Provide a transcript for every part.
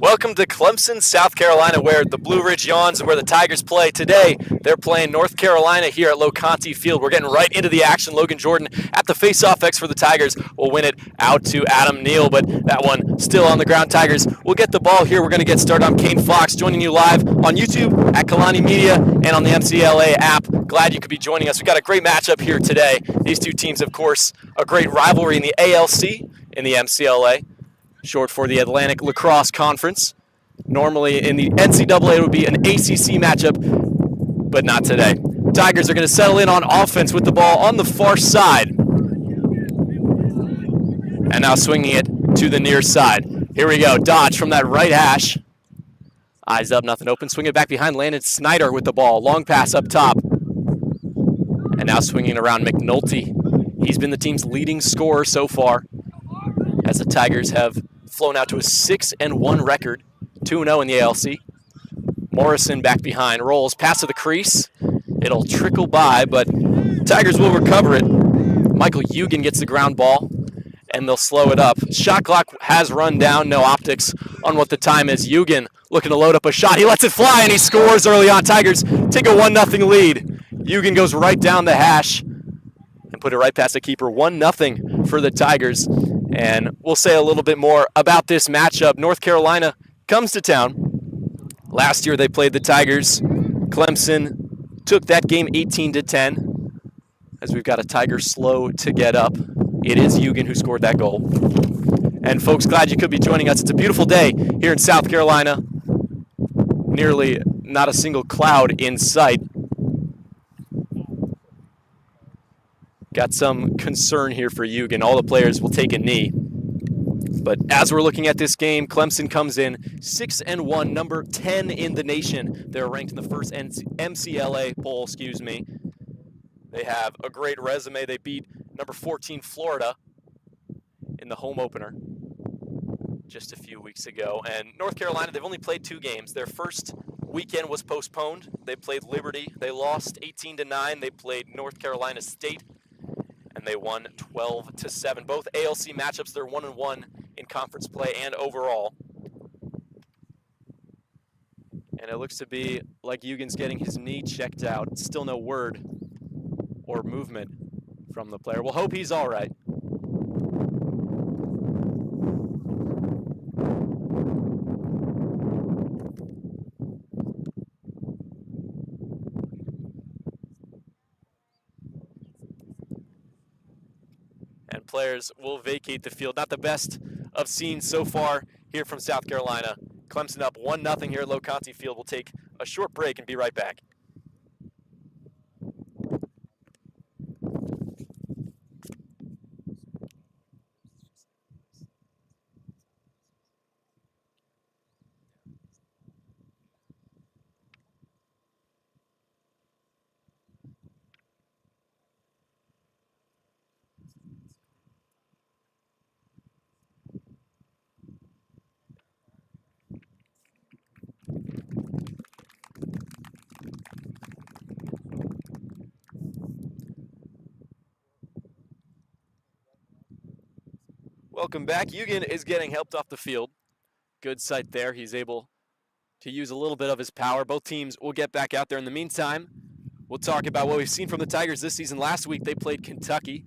Welcome to Clemson, South Carolina, where the Blue Ridge yawns and where the Tigers play. Today, they're playing North Carolina here at Lacrosse Field. We're getting right into the action. Logan Jordan at the face-off X for the Tigers will win it out to Adam Neal, but that one still on the ground. Tigers will get the ball here. We're going to get started. I'm Kane Fox, joining you live on YouTube at Kalani Media and on the MCLA app. Glad you could be joining us. We've got a great matchup here today. These two teams, of course, a great rivalry in the ALC, in the MCLA. Short for the Atlantic Lacrosse Conference. Normally in the NCAA it would be an ACC matchup, but not today. Tigers are going to settle in on offense with the ball on the far side. And now swinging it to the near side. Here we go. Dodge from that right hash. Eyes up, nothing open. Swing it back behind. Landon Snyder with the ball. Long pass up top. And now swinging around McNulty. He's been the team's leading scorer so far, as the Tigers have flown out to a 6-1 record, 2-0 in the ALC. Morrison back behind, rolls, pass to the crease. It'll trickle by, but Tigers will recover it. Michael Eugen gets the ground ball, and they'll slow it up. Shot clock has run down, no optics on what the time is. Eugen looking to load up a shot. He lets it fly, and he scores early on. Tigers take a 1-0 lead. Eugen goes right down the hash and put it right past the keeper. 1-0 for the Tigers. And we'll say a little bit more about this matchup. North Carolina comes to town. Last year they played the Tigers. Clemson took that game 18-10. As we've got a Tiger slow to get up. It is Eugen who scored that goal. And folks, glad you could be joining us. It's a beautiful day here in South Carolina. Nearly not a single cloud in sight. Got some concern here for Eugen. All the players will take a knee. But as we're looking at this game, Clemson comes in 6-1, number 10 in the nation. They're ranked in the first MCLA poll, They have a great resume. They beat number 14 Florida in the home opener just a few weeks ago. And North Carolina, they've only played 2 games. Their first weekend was postponed. They played Liberty. They lost 18-9. They played North Carolina State, and they won 12-7. Both ALC matchups, they're 1-1 in conference play and overall. And it looks to be like Eugen's getting his knee checked out. Still no word or movement from the player. We'll hope he's all right. And players will vacate the field. Not the best of scenes so far here from South Carolina. Clemson up 1-0 here at Lacrosse Field. We'll take a short break and be right back. Welcome back. Eugen is getting helped off the field. Good sight there. He's able to use a little bit of his power. Both teams will get back out there. In the meantime, we'll talk about what we've seen from the Tigers this season. Last week, they played Kentucky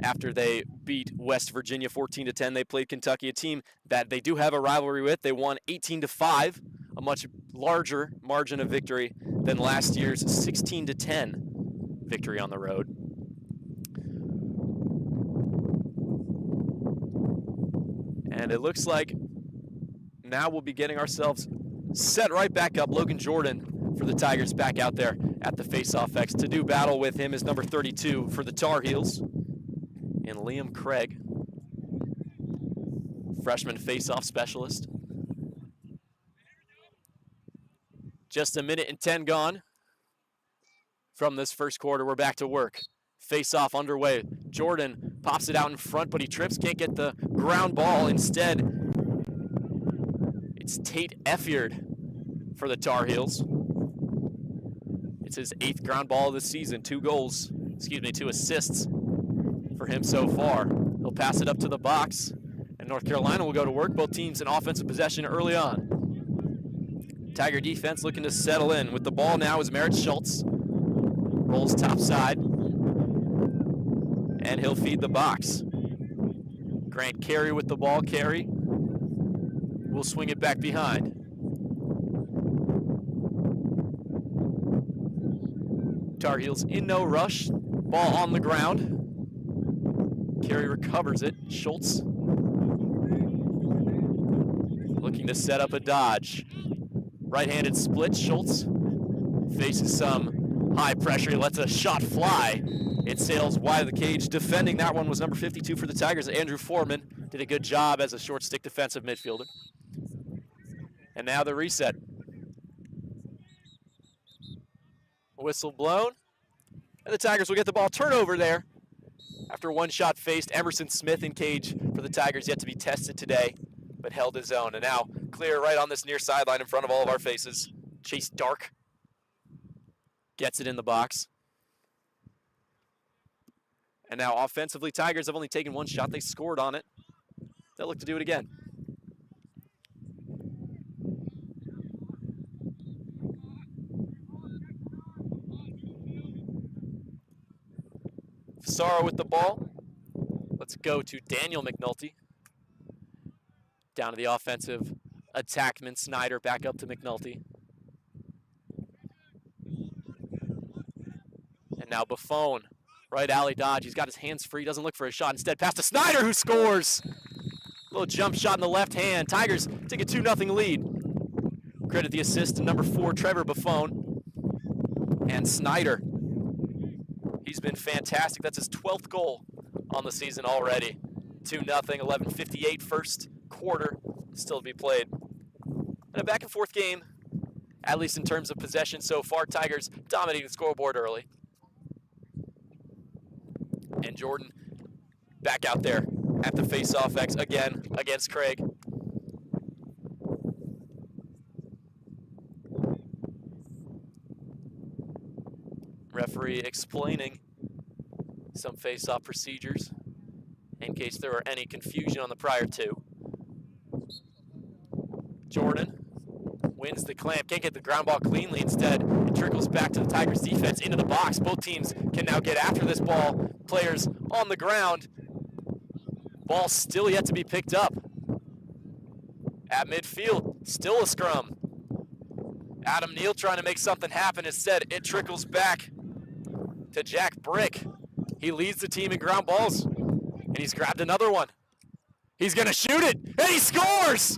after they beat West Virginia 14-10. They played Kentucky, a team that they do have a rivalry with. They won 18-5, a much larger margin of victory than last year's 16-10 victory on the road. And it looks like now we'll be getting ourselves set right back up. Logan Jordan for the Tigers back out there at the face-off X. To do battle with him is number 32 for the Tar Heels, and Liam Craig, freshman face-off specialist. Just a minute and 10 gone from this first quarter. We're back to work. Face-off underway. Jordan pops it out in front, but he trips, can't get the ground ball. Instead, it's Tate Effiard for the Tar Heels. It's his 8th ground ball of the season. 2 assists for him so far. He'll pass it up to the box, And North Carolina will go to work. Both teams in offensive possession early on. Tiger defense looking to settle in. With the ball now is Merritt Schultz. Rolls top side. And he'll feed the box. Grant Carey with the ball. Carey will swing it back behind. Tar Heels in no rush. Ball on the ground. Carey recovers it. Schultz looking to set up a dodge. Right-handed split. Schultz faces some high pressure. He lets a shot fly. It sails wide of the cage. Defending that one was number 52 for the Tigers. Andrew Foreman did a good job as a short stick defensive midfielder. And now the reset. Whistle blown. And the Tigers will get the ball. Turnover there. After one shot faced, Emerson Smith in cage for the Tigers, yet to be tested today, but held his own. And now clear right on this near sideline in front of all of our faces. Chase Dark gets it in the box. And now offensively, Tigers have only taken one shot. They scored on it. They'll look to do it again. Fasaro with the ball. Let's go to Daniel McNulty. Down to the offensive attackman. Snyder back up to McNulty. And now Buffone. Right alley dodge. He's got his hands free. Doesn't look for a shot. Instead, pass to Snyder, who scores. Little jump shot in the left hand. Tigers take a 2-0 lead. Credit the assist to number 4, Trevor Buffone. And Snyder. He's been fantastic. That's his 12th goal on the season already. 2-0, 11:58 first quarter still to be played. And a back and forth game, at least in terms of possession so far. Tigers dominating the scoreboard early. And Jordan back out there at the face-off X again against Craig. Referee explaining some face-off procedures in case there were any confusion on the prior two. Jordan wins the clamp, can't get the ground ball cleanly. Instead, it trickles back to the Tigers defense into the box. Both teams can now get after this ball. Players on the ground. Ball still yet to be picked up. At midfield, still a scrum. Adam Neal trying to make something happen. Instead, it trickles back to Jack Brick. He leads the team in ground balls, and he's grabbed another one. He's going to shoot it, and he scores!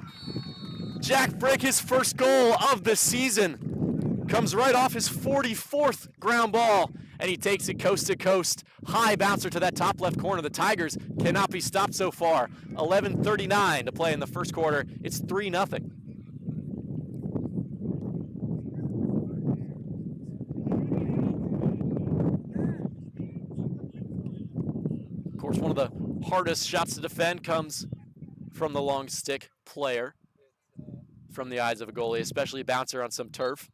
Jack Brick, his first goal of the season, comes right off his 44th ground ball, and he takes it coast to coast. High bouncer to that top left corner. The Tigers cannot be stopped so far. 11:39 to play in the first quarter. It's 3-0. Of course, one of the hardest shots to defend comes from the long stick player. From the eyes of a goalie, especially a bouncer on some turf.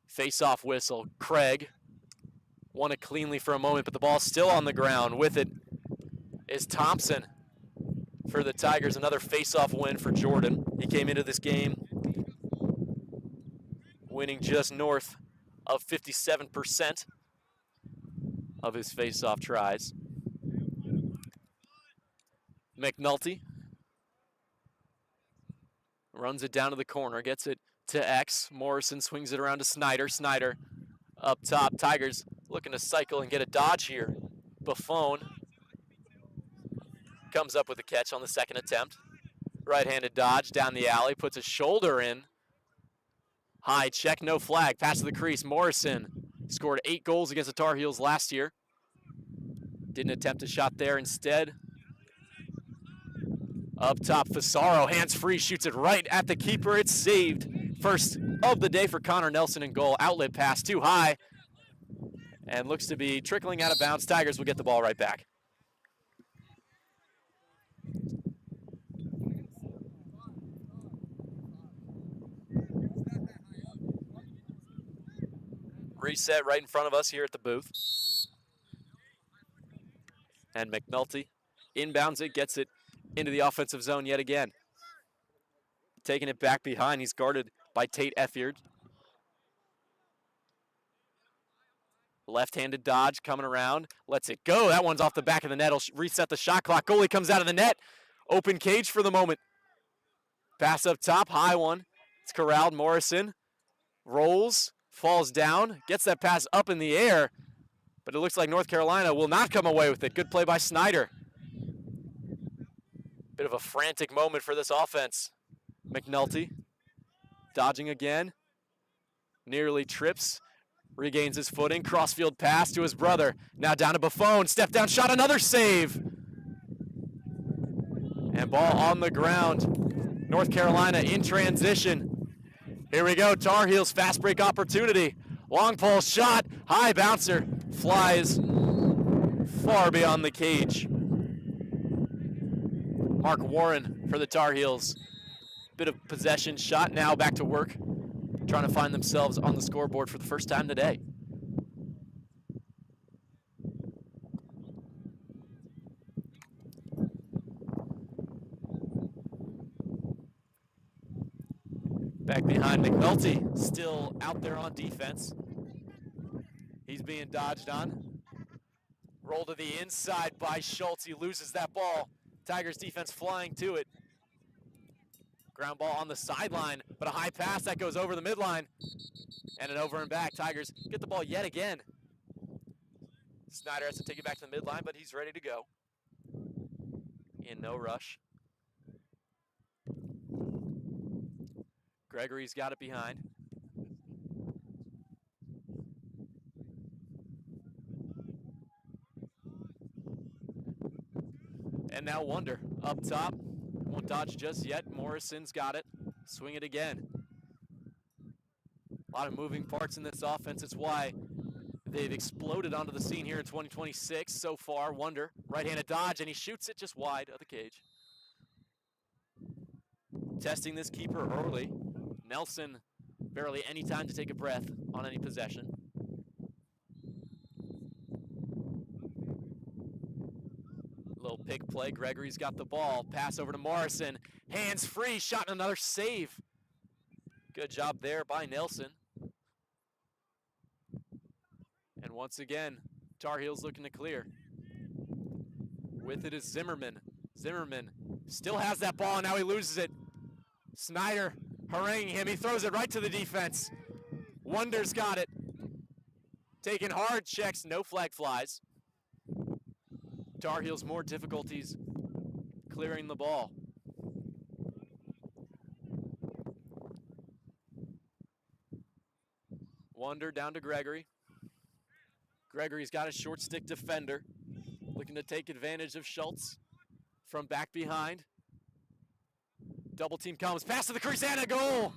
Face-off whistle. Craig won it cleanly for a moment, but the ball's still on the ground. With it is Thompson for the Tigers. Another face-off win for Jordan. He came into this game winning just north of 57% of his face-off tries. McNulty runs it down to the corner, gets it to X. Morrison swings it around to Snyder. Snyder up top. Tigers looking to cycle and get a dodge here. Buffone comes up with a catch on the second attempt. Right-handed dodge down the alley, puts a shoulder in. High check, no flag. Pass to the crease. Morrison scored 8 goals against the Tar Heels last year. Didn't attempt a shot there. Instead, up top, Fasaro, hands free, shoots it right at the keeper. It's saved. First of the day for Connor Nelson in goal. Outlet pass too high. And looks to be trickling out of bounds. Tigers will get the ball right back. Reset right in front of us here at the booth. And McNulty inbounds it, gets it into the offensive zone yet again. Taking it back behind. He's guarded by Tate Effiard. Left-handed dodge coming around. Lets it go. That one's off the back of the net. Will reset the shot clock. Goalie comes out of the net. Open cage for the moment. Pass up top. High one. It's corralled. Morrison rolls. Falls down. Gets that pass up in the air. But it looks like North Carolina will not come away with it. Good play by Snyder. Bit of a frantic moment for this offense. McNulty dodging again. Nearly trips. Regains his footing. Crossfield pass to his brother. Now down to Buffon. Step down shot. Another save. And ball on the ground. North Carolina in transition. Here we go. Tar Heels fast break opportunity. Long pole shot. High bouncer. Flies far beyond the cage. Mark Warren for the Tar Heels. Bit of possession shot. Now back to work. Trying to find themselves on the scoreboard for the first time today. Back behind McNulty, still out there on defense. He's being dodged on. Roll to the inside by Schultz. He loses that ball. Tigers defense flying to it. Ground ball on the sideline, but a high pass that goes over the midline. And an over and back. Tigers get the ball yet again. Snyder has to take it back to the midline, but he's ready to go. In no rush. Gregory's got it behind. And now Wonder up top. Won't dodge just yet. Morrison's got it. Swing it again. A lot of moving parts in this offense. It's why they've exploded onto the scene here in 2026 so far. Wonder, right-handed dodge, and he shoots it just wide of the cage. Testing this keeper early. Nelson, barely any time to take a breath on any possession. Little pick play. Gregory's got the ball. Pass over to Morrison. Hands free. Shot and another save. Good job there by Nelson. And once again, Tar Heels looking to clear. With it is Zimmerman. Zimmerman still has that ball, and now he loses it. Snyder haranguing him. He throws it right to the defense. Wonder's got it. Taking hard checks. No flag flies. Tar Heels more difficulties clearing the ball. Wonder down to Gregory. Gregory's got a short stick defender. Looking to take advantage of Schultz from back behind. Double team comes. Pass to the crease and a goal.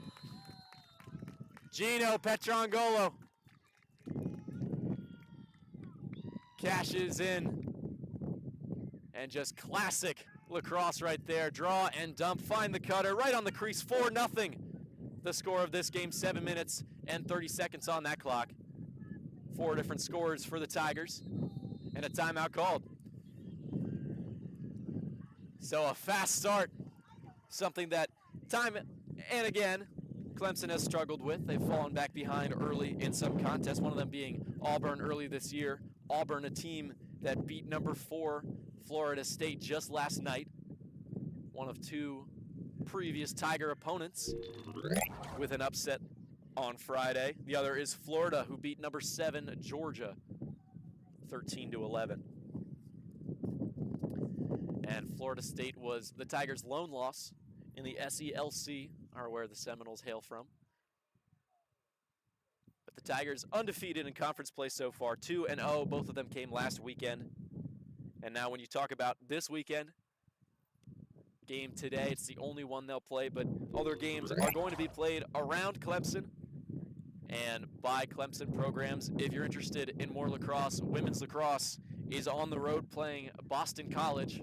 Gino Petrangolo cashes in. And just classic lacrosse right there. Draw and dump. Find the cutter. Right on the crease. 4-0. The score of this game. 7 minutes and 30 seconds on that clock. 4 different scores for the Tigers. And a timeout called. So a fast start. Something that time and again Clemson has struggled with. They've fallen back behind early in some contests. One of them being Auburn early this year. Auburn, a team that beat number 4 Florida State just last night. One of 2 previous Tiger opponents with an upset on Friday. The other is Florida, who beat number 7 Georgia 13-11. And Florida State was the Tigers' lone loss in the SELC, or where the Seminoles hail from. But the Tigers undefeated in conference play so far, 2-0. Both of them came last weekend. And now when you talk about this weekend, game today, it's the only one they'll play, but other games are going to be played around Clemson and by Clemson programs. If you're interested in more lacrosse, women's lacrosse is on the road playing Boston College.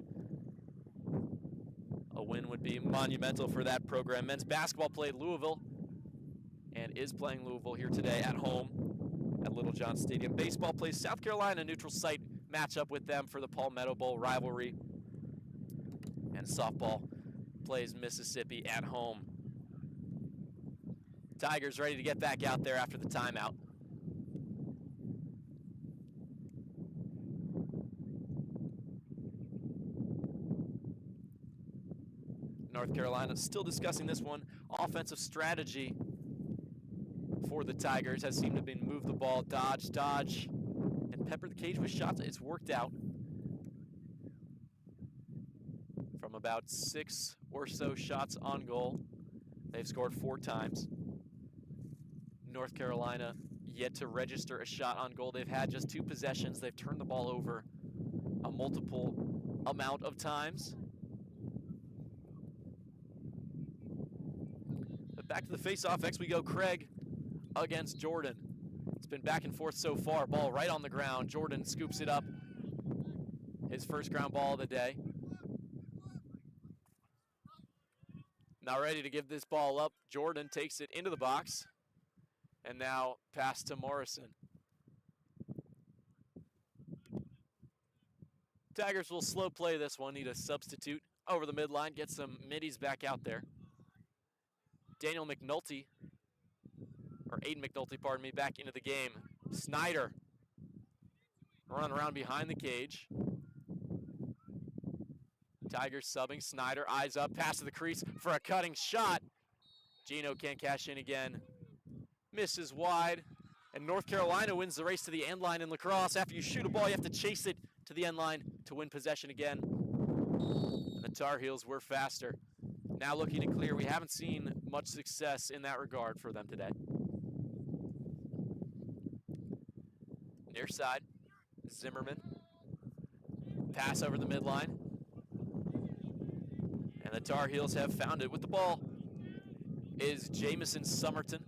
A win would be monumental for that program. Men's basketball played Louisville and is playing Louisville here today at home at Little John Stadium. Baseball plays South Carolina, neutral site matchup with them for the Palmetto Bowl rivalry. And softball plays Mississippi at home. Tigers ready to get back out there after the timeout. North Carolina still discussing this one. Offensive strategy for the Tigers has seemed to be move the ball, dodge, and pepper the cage with shots. It's worked out. From about 6 or so shots on goal, they've scored 4 times. North Carolina yet to register a shot on goal. They've had just 2 possessions. They've turned the ball over a multiple amount of times. But back to the face-off. Next we go. Craig against Jordan. It's been back and forth so far. Ball right on the ground. Jordan scoops it up. His first ground ball of the day. Now ready to give this ball up. Jordan takes it into the box. And now pass to Morrison. Tigers will slow play this one. Need a substitute over the midline. Get some middies back out there. Daniel McNulty, or Aiden McNulty, pardon me, back into the game. Snyder run around behind the cage. Tigers subbing. Snyder, eyes up, pass to the crease for a cutting shot. Gino can't cash in again. Misses wide. And North Carolina wins the race to the end line in Lacrosse. After you shoot a ball, you have to chase it to the end line to win possession again. And the Tar Heels were faster. Now looking to clear. We haven't seen much success in that regard for them today. Near side, Zimmerman. Pass over the midline. And the Tar Heels have found it. With the ball is Jamison Somerton.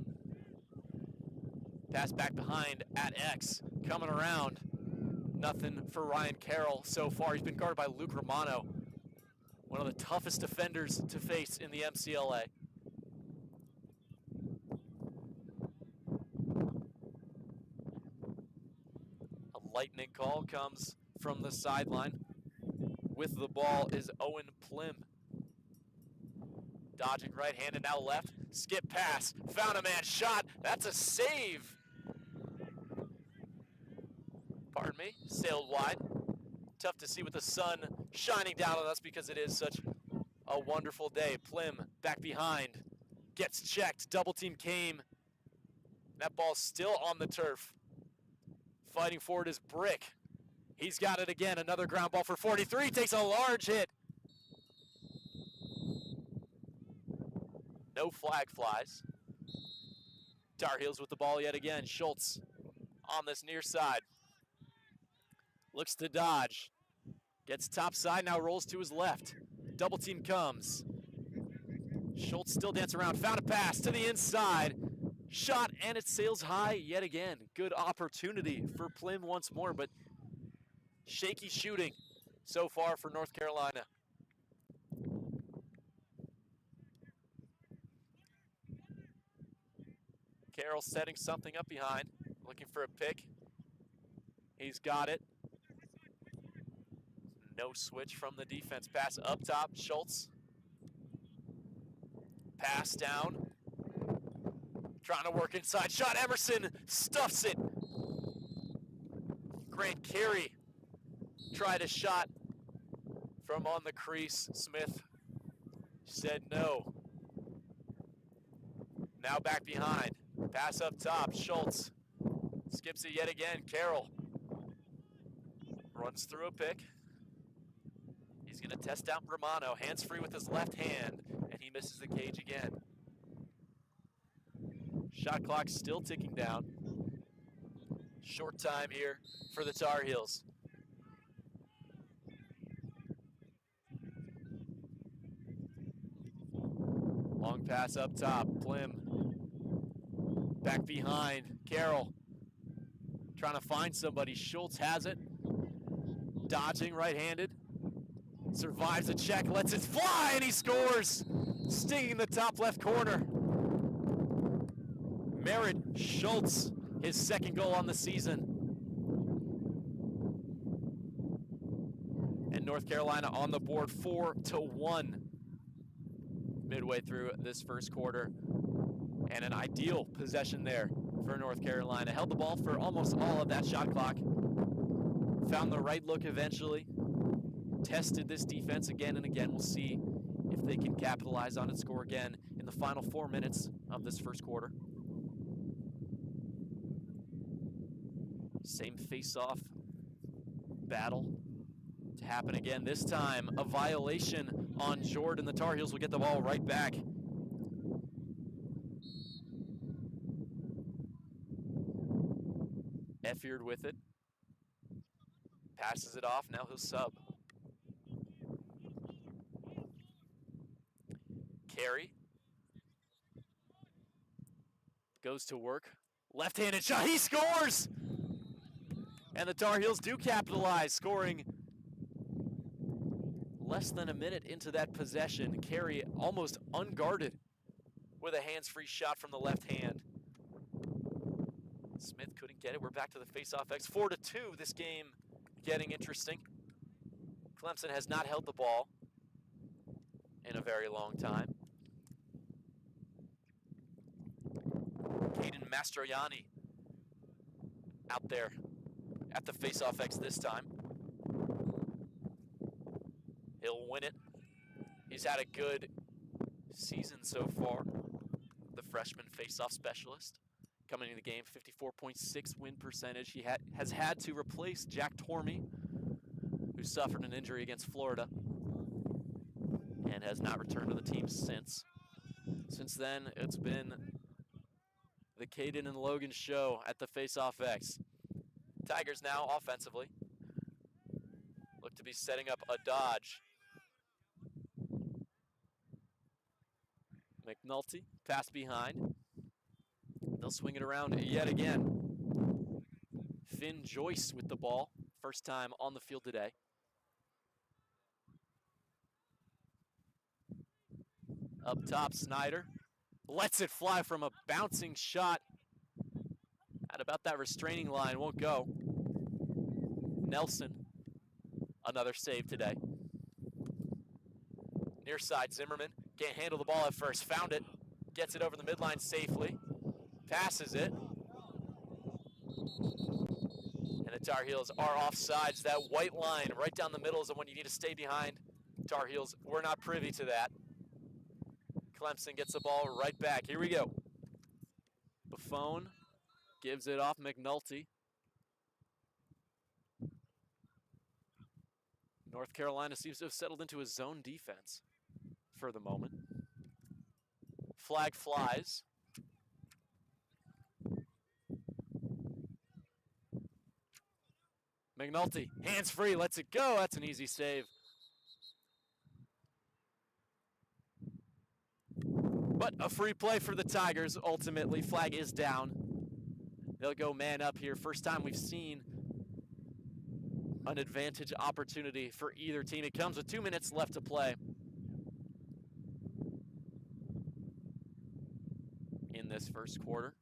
Pass back behind at X. Coming around. Nothing for Ryan Carroll so far. He's been guarded by Luke Romano, one of the toughest defenders to face in the MCLA. A lightning call comes from the sideline. With the ball is Owen Plim. Dodging right-handed, now left. Skip pass. Found a man. Shot. That's a save. Pardon me. Sailed wide. Tough to see with the sun shining down on us because it is such a wonderful day. Plim back behind. Gets checked. Double team came. That ball's still on the turf. Fighting forward is Brick. He's got it again. Another ground ball for 43. Takes a large hit. No flag flies. Tar Heels with the ball yet again. Schultz on this near side. Looks to dodge. Gets top side, now rolls to his left. Double team comes. Schultz still dancing around. Found a pass to the inside. Shot, and it sails high yet again. Good opportunity for Plim once more, but shaky shooting so far for North Carolina. Carroll setting something up behind. Looking for a pick. He's got it. No switch from the defense. Pass up top. Schultz. Pass down. Trying to work inside. Shot. Emerson stuffs it. Great carry. Tried a shot from on the crease. Smith said no. Now back behind. Pass up top. Schultz skips it yet again. Carroll runs through a pick. He's going to test out Romano. Hands free with his left hand, and he misses the cage again. Shot clock still ticking down. Short time here for the Tar Heels. Long pass up top. Plim back behind. Carroll trying to find somebody. Schultz has it. Dodging right-handed. Survives the check, lets it fly, and he scores! Stinging the top left corner. Merritt Schultz, his second goal on the season. And North Carolina on the board 4-1 midway through this first quarter. And an ideal possession there for North Carolina. Held the ball for almost all of that shot clock. Found the right look eventually. Tested this defense again and again. We'll see if they can capitalize on it, score again in the final 4 minutes of this first quarter. Same face-off battle to happen again. This time, a violation on Jordan. The Tar Heels will get the ball right back. Effiard with it. Passes it off. Now he'll sub. Carey goes to work. Left-handed shot. He scores! And the Tar Heels do capitalize, scoring less than a minute into that possession. Carey almost unguarded with a hands-free shot from the left hand. Smith couldn't get it. We're back to the face-off X. 4-2, this game getting interesting. Clemson has not held the ball in a very long time. Caden Mastroianni out there at the face-off X this time. He'll win it. He's had a good season so far. The freshman face-off specialist coming into the game, 54.6 win percentage. He has had to replace Jack Tormey, who suffered an injury against Florida and has not returned to the team since. Since then, it's been the Caden and Logan show at the face-off X. Tigers now offensively look to be setting up a dodge. McNulty, pass behind. They'll swing it around yet again. Finn Joyce with the ball. First time on the field today. Up top, Snyder lets it fly from a bouncing shot at about that restraining line. Won't go. Nelson, another save today. Near side, Zimmerman can't handle the ball at first. Found it. Gets it over the midline safely. Passes it. And the Tar Heels are offsides. That white line right down the middle is the one you need to stay behind. Tar Heels, we're not privy to that. Clemson gets the ball right back. Here we go. Buffon gives it off McNulty. North Carolina seems to have settled into a zone defense for the moment. Flag flies. McNulty, hands free, lets it go. That's an easy save. But a free play for the Tigers, ultimately. Flag is down. They'll go man up here. First time we've seen an advantage opportunity for either team. It comes with 2 minutes left to play in this first quarter.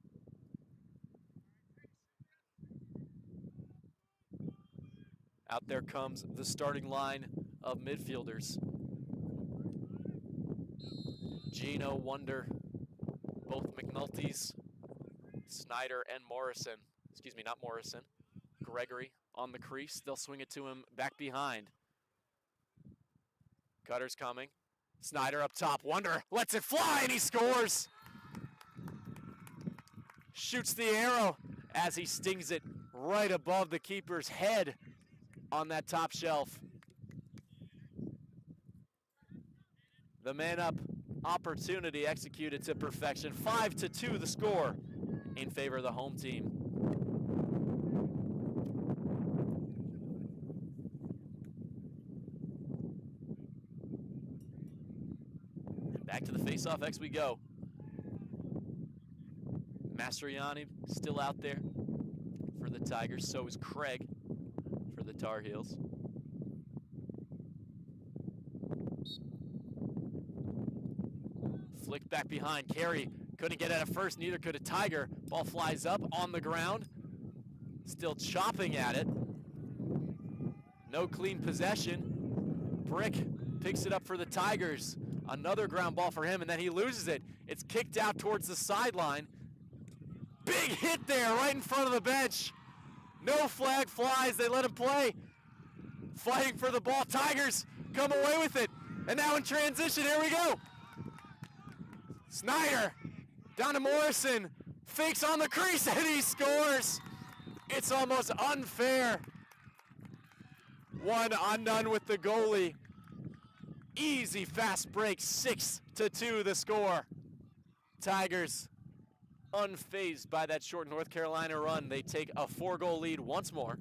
Out there comes the starting line of midfielders. Gino, Wonder, both McNulty's, Snyder and Morrison. Excuse me, not Morrison. Gregory on the crease. They'll swing it to him back behind. Cutter's coming. Snyder up top. Wonder lets it fly and he scores. Shoots the arrow as he stings it right above the keeper's head on that top shelf. The man-up opportunity executed to perfection. 5-2 the score in favor of the home team. And back to the face-off X we go. Mastroianni still out there for the Tigers. So is Craig for the Tar Heels. Flicked back behind. Carey couldn't get at it first. Neither could a Tiger. Ball flies up on the ground. Still chopping at it. No clean possession. Brick picks it up for the Tigers. Another ground ball for him, and then he loses it. It's kicked out towards the sideline. Big hit there right in front of the bench. No flag flies. They let him play. Fighting for the ball. Tigers come away with it. And now in transition, here we go. Snyder down to Morrison. Fakes on the crease, and he scores. It's almost unfair. 1-0 with the goalie. Easy fast break, 6-2 the score. Tigers unfazed by that short North Carolina run. They take a 4-goal lead once more.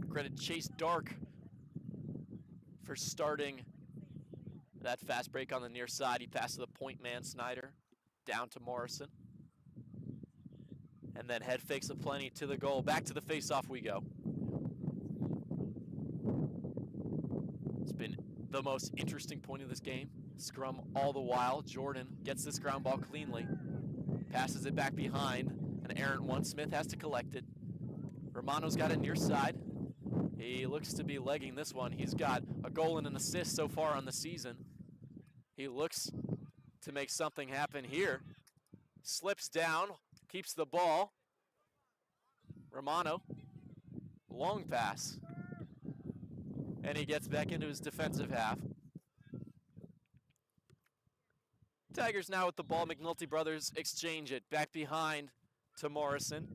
Credit Chase Dark for starting that fast break on the near side. He passes the point man Snyder down to Morrison. And then head fakes aplenty to the goal. Back to the face-off we go. It's been the most interesting point of this game. Scrum all the while. Jordan gets this ground ball cleanly. Passes it back behind. An errant one. Smith has to collect it. Romano's got it near side. He looks to be legging this one. He's got a goal and an assist so far on the season. He looks to make something happen here. Slips down, keeps the ball. Romano, long pass. And he gets back into his defensive half. Tigers now with the ball. McNulty brothers exchange it. Back behind to Morrison.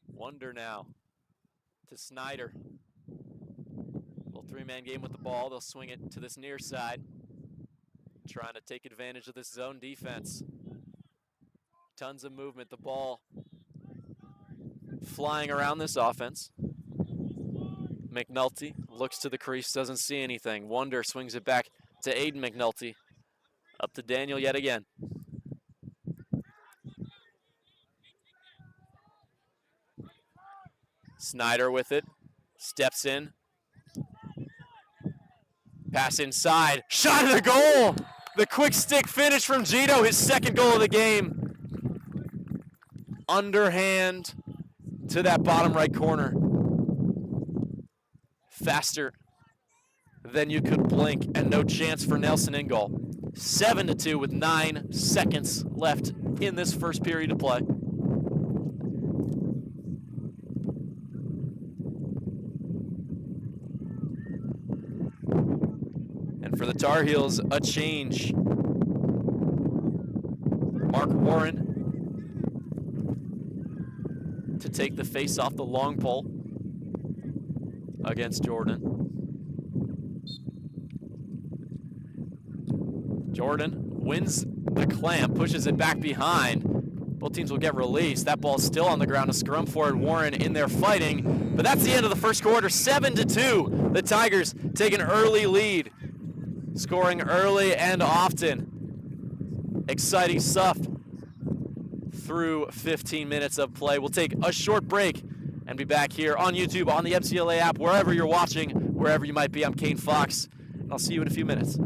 Wonder now to Snyder. Little three-man game with the ball. They'll swing it to this near side. Trying to take advantage of this zone defense. Tons of movement. The ball flying around this offense. McNulty looks to the crease, doesn't see anything. Wonder swings it back to Aiden McNulty. Up to Daniel yet again. Snyder with it, steps in. Pass inside, shot at the goal! The quick stick finish from Gito, his second goal of the game. Underhand to that bottom right corner. Faster than you could blink, and no chance for Nelson in goal. 7-2 with 9 seconds left in this first period of play. And for the Tar Heels, a change. Mark Warren to take the face off the long pole against Jordan. Jordan wins the clamp, pushes it back behind. Both teams will get released. That ball's still on the ground. A scrum for it. Warren in there fighting. But that's the end of the first quarter. 7-2. The Tigers take an early lead. Scoring early and often. Exciting stuff through 15 minutes of play. We'll take a short break and be back here on YouTube, on the MCLA app, wherever you're watching, wherever you might be. I'm Kane Fox, and I'll see you in a few minutes.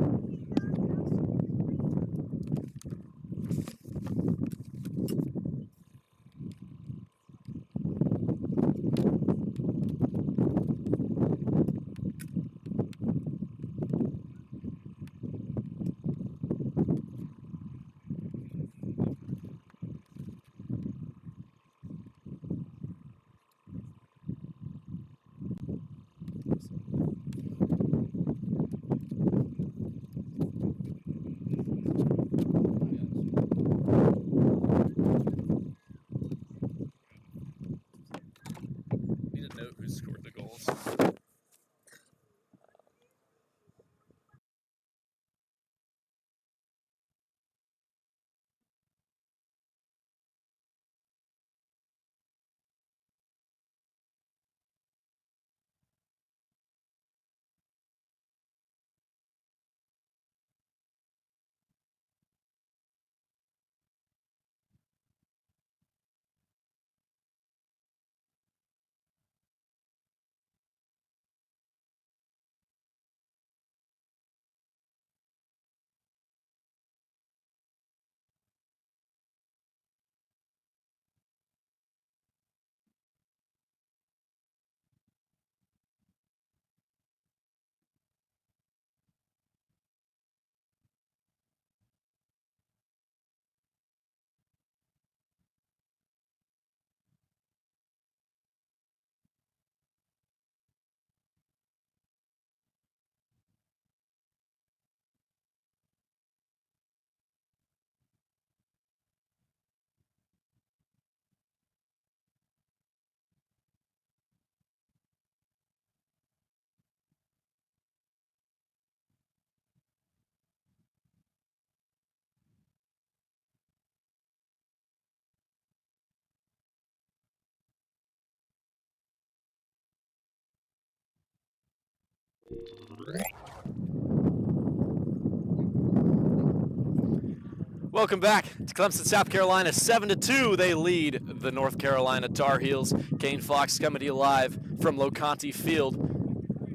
Welcome back to Clemson, South Carolina. 7-2, they lead the North Carolina Tar Heels. Kane Fox coming to you live from Loconte Field,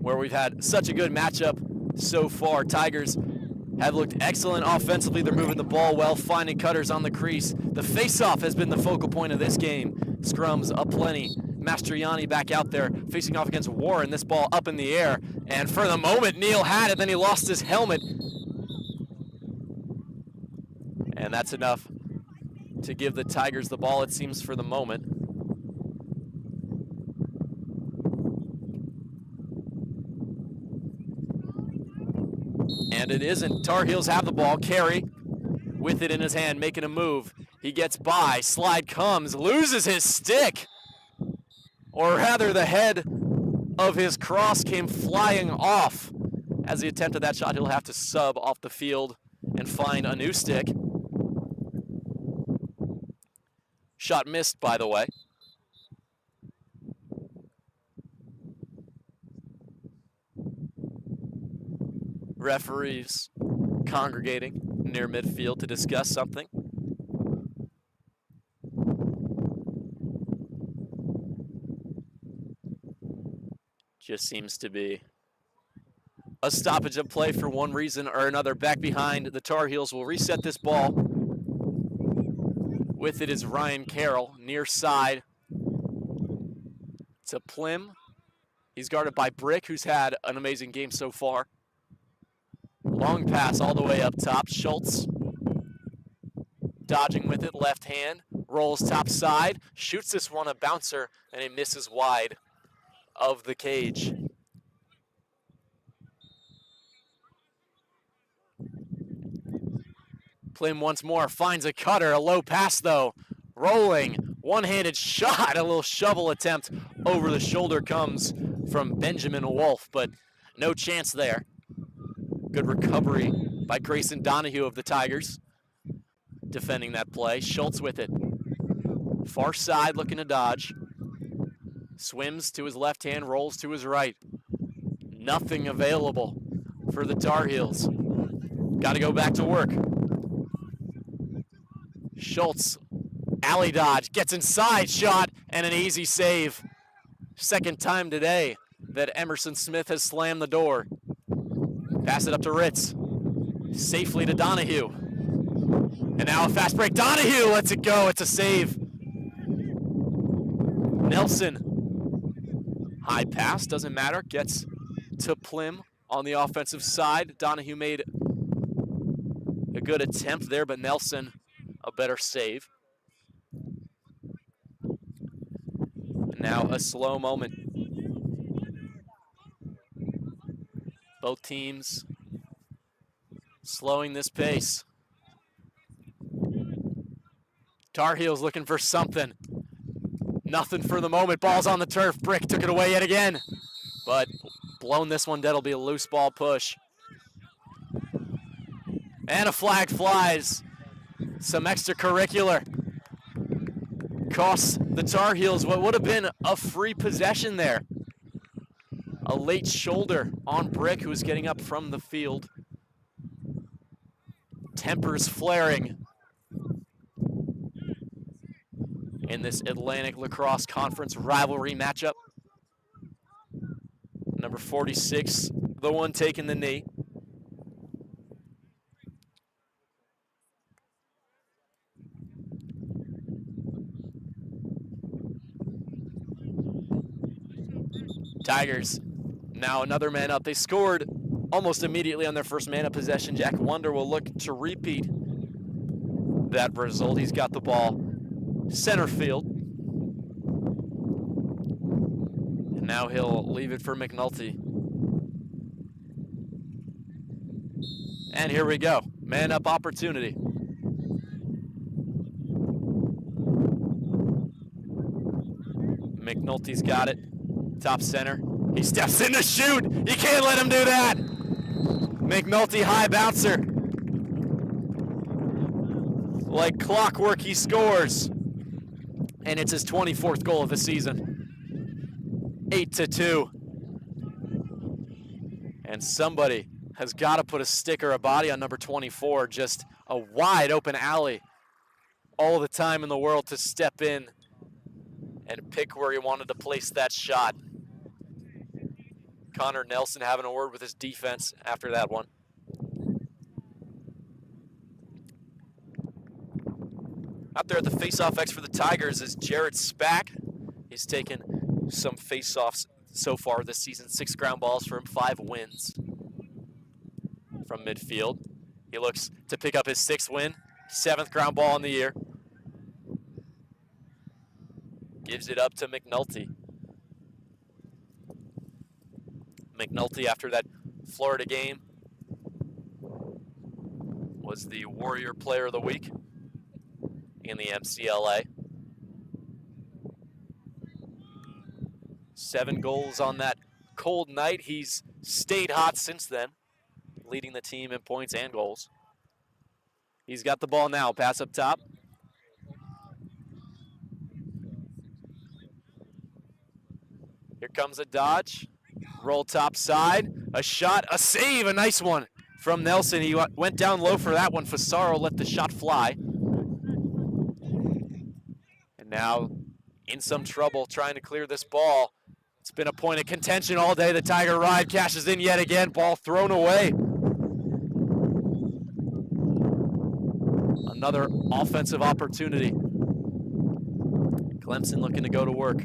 where we've had such a good matchup so far. Tigers have looked excellent offensively. They're moving the ball well, finding cutters on the crease. The face-off has been the focal point of this game. Scrums aplenty. Mastriani back out there facing off against Warren. This ball up in the air. And for the moment, Neal had it. Then he lost his helmet. And that's enough to give the Tigers the ball, it seems, for the moment. And it isn't. Tar Heels have the ball. Carey with it in his hand, making a move. He gets by. Slide comes. Loses his stick. Or rather, the head of his cross came flying off. As he attempted that shot, he'll have to sub off the field and find a new stick. Shot missed, by the way. Referees congregating near midfield to discuss something. Just seems to be a stoppage of play for one reason or another. Back behind, the Tar Heels will reset this ball. With it is Ryan Carroll, near side to Plim. He's guarded by Brick, who's had an amazing game so far. Long pass all the way up top. Schultz dodging with it, left hand. Rolls top side, shoots this one a bouncer, and it misses wide of the cage. Plim once more, finds a cutter, a low pass though. Rolling, one-handed shot, a little shovel attempt over the shoulder comes from Benjamin Wolf, but no chance there. Good recovery by Grayson Donahue of the Tigers, defending that play. Schultz with it. Far side looking to dodge. Swims to his left hand, rolls to his right. Nothing available for the Tar Heels. Got to go back to work. Schultz, alley dodge, gets inside, shot, and an easy save. Second time today that Emerson Smith has slammed the door. Pass it up to Ritz. Safely to Donahue. And now a fast break. Donahue lets it go. It's a save. Nelson. High pass, doesn't matter. Gets to Plim on the offensive side. Donahue made a good attempt there, but Nelson a better save. And now a slow moment. Both teams slowing this pace. Tar Heels looking for something. Nothing for the moment. Ball's on the turf. Brick took it away yet again. But blown this one dead. It'll be a loose ball push. And a flag flies. Some extracurricular. Costs the Tar Heels what would have been a free possession there. A late shoulder on Brick, who was getting up from the field. Tempers flaring in this Atlantic Lacrosse Conference rivalry matchup. Number 46, the one taking the knee. Tigers, now another man up. They scored almost immediately on their first man up possession. Jack Wonder will look to repeat that result. He's got the ball center field. And now he'll leave it for McNulty. And here we go. Man up opportunity. McNulty's got it. Top center. He steps in to shoot. You can't let him do that. McNulty high bouncer. Like clockwork, he scores. And it's his 24th goal of the season. 8-2. And somebody has got to put a stick or a body on number 24. Just a wide open alley. All the time in the world to step in and pick where he wanted to place that shot. Connor Nelson having a word with his defense after that one. Out there at the face-off X for the Tigers is Jared Spack. He's taken some face-offs so far this season. 6 ground balls for him, 5 wins from midfield. He looks to pick up his 6th win, 7th ground ball in the year. Gives it up to McNulty. McNulty, after that Florida game, was the Warrior Player of the Week in the MCLA. 7 goals on that cold night. He's stayed hot since then, leading the team in points and goals. He's got the ball now, pass up top. Here comes a dodge, roll top side, a shot, a save, a nice one from Nelson. He went down low for that one. Fasaro let the shot fly. And now in some trouble trying to clear this ball. It's been a point of contention all day. The Tiger ride cashes in yet again. Ball thrown away. Another offensive opportunity. Clemson looking to go to work.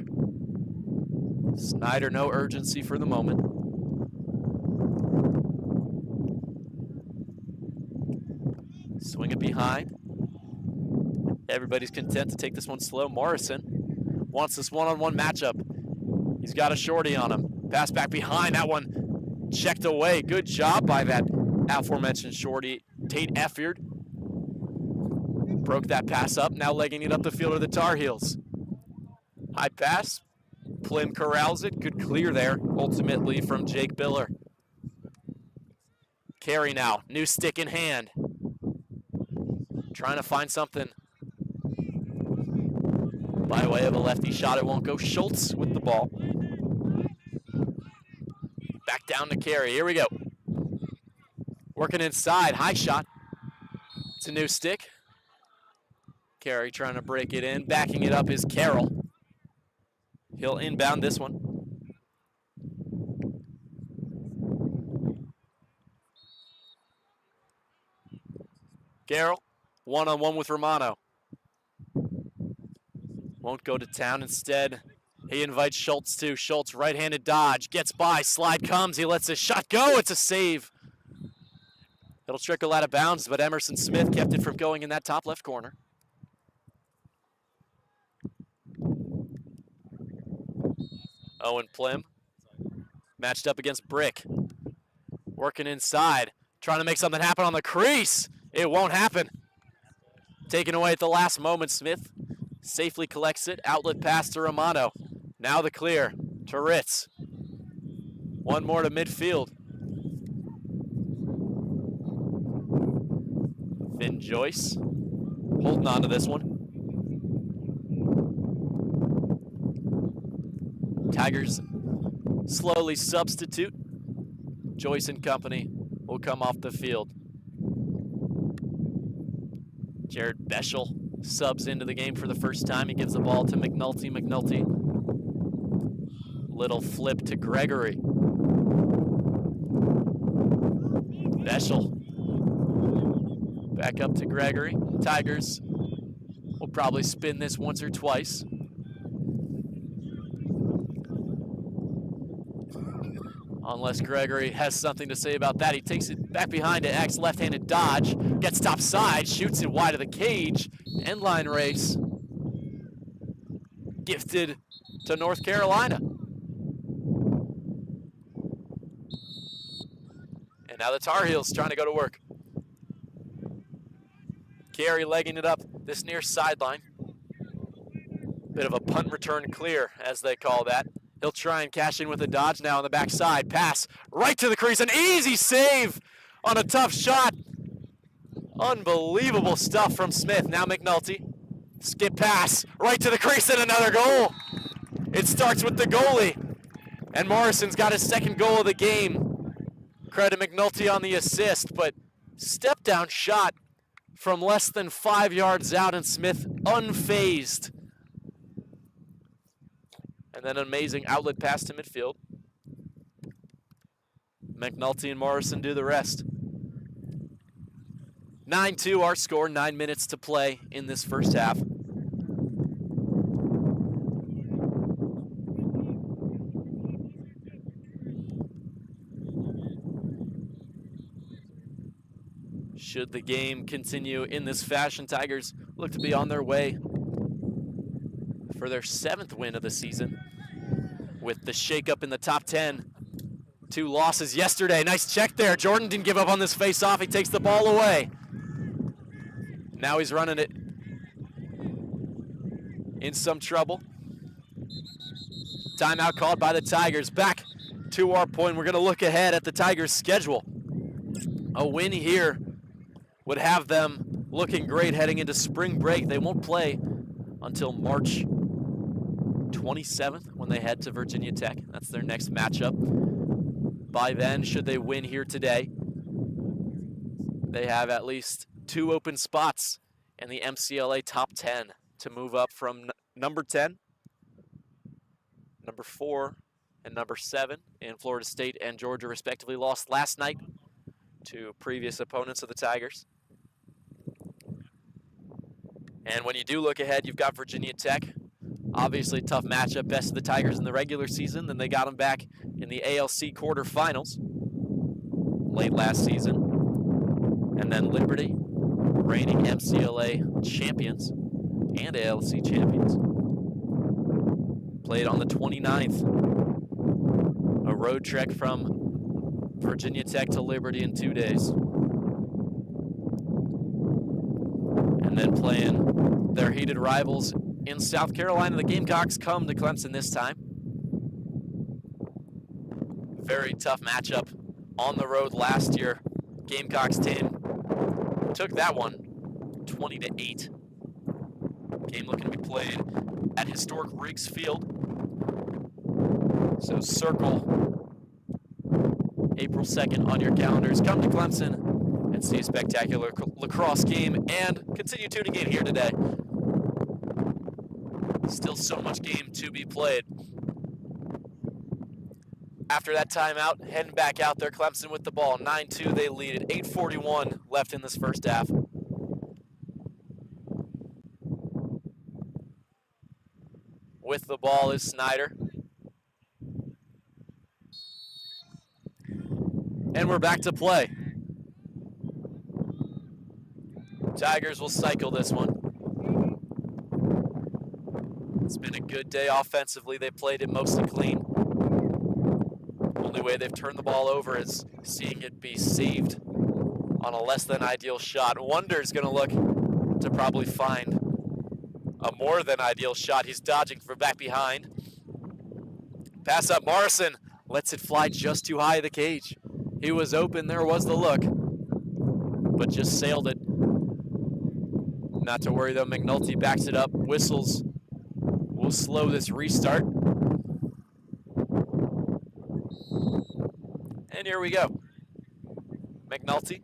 Snyder, no urgency for the moment. Swing it behind. Everybody's content to take this one slow. Morrison wants this one-on-one matchup. He's got a shorty on him. Pass back behind. That one checked away. Good job by that aforementioned shorty, Tate Efford. Broke that pass up. Now legging it up the field of the Tar Heels. High pass. Plim corrals it. Good clear there, ultimately, from Jake Biller. Carey now. New stick in hand. Trying to find something by way of a lefty shot. It won't go. Schultz with the ball. Back down to Carey. Here we go. Working inside. High shot. It's a new stick. Carey trying to break it in. Backing it up is Carroll. He'll inbound this one. Carroll, one-on-one with Romano. Won't go to town. Instead, he invites Schultz too. Schultz, right-handed dodge, gets by, slide comes, he lets his shot go. It's a save. It'll trickle out of bounds, but Emerson Smith kept it from going in that top left corner. Owen Plim, matched up against Brick. Working inside, trying to make something happen on the crease. It won't happen. Taken away at the last moment, Smith safely collects it. Outlet pass to Romano. Now the clear to Ritz. One more to midfield. Finn Joyce holding on to this one. Tigers slowly substitute. Joyce and company will come off the field. Jared Beschel subs into the game for the first time. He gives the ball to McNulty. McNulty, little flip to Gregory. Beschel back up to Gregory. Tigers will probably spin this once or twice. Unless Gregory has something to say about that. He takes it back behind to X, left-handed dodge, gets top side, shoots it wide of the cage. End line race. Gifted to North Carolina. And now the Tar Heels trying to go to work. Carey legging it up this near sideline. Bit of a punt return clear, as they call that. He'll try and cash in with a dodge now on the backside. Pass right to the crease. An easy save on a tough shot. Unbelievable stuff from Smith. Now McNulty. Skip pass right to the crease and another goal. It starts with the goalie. And Morrison's got his second goal of the game. credit McNulty on the assist, but step down shot from less than 5 yards out, and Smith unfazed. And then an amazing outlet pass to midfield. McNulty and Morrison do the rest. 9-2 our score, 9 minutes to play in this first half. Should the game continue in this fashion, Tigers look to be on their way for their 7th win of the season with the shakeup in the top 10. 2 losses yesterday. Nice check there. Jordan didn't give up on this face-off. He takes the ball away. Now he's running it in some trouble. Timeout called by the Tigers. Back to our point. We're going to look ahead at the Tigers' schedule. A win here would have them looking great heading into spring break. They won't play until March 27th when they head to Virginia Tech. That's their next matchup. By then, should they win here today, they have at least 2 open spots in the MCLA top 10 to move up from number 10, number 4, and number 7 in Florida State and Georgia respectively. Lost last night to previous opponents of the Tigers. And when you do look ahead, you've got Virginia Tech. Obviously, tough matchup, best of the Tigers in the regular season. Then they got them back in the ALC quarterfinals late last season. And then Liberty, reigning MCLA champions and ALC champions, played on the 29th. A road trek from Virginia Tech to Liberty in 2 days. And then playing their heated rivals in South Carolina. The Gamecocks come to Clemson this time. Very tough matchup on the road last year. Gamecocks team took that one 20-8. Game looking to be played at historic Riggs Field. So circle April 2nd on your calendars. Come to Clemson and see a spectacular lacrosse game and continue tuning in here today. Still so much game to be played. After that timeout, heading back out there, Clemson with the ball. 9-2, they lead it. 8:41 left in this first half. With the ball is Snyder. And we're back to play. Tigers will cycle this one. It's been a good day offensively. They played it mostly clean. Only way they've turned the ball over is seeing it be saved on a less than ideal shot. Wonder's going to look to probably find a more than ideal shot. He's dodging from back behind. Pass up, Morrison lets it fly just too high of the cage. He was open, there was the look, but just sailed it. Not to worry though, McNulty backs it up, whistles. We'll slow this restart. And here we go. McNulty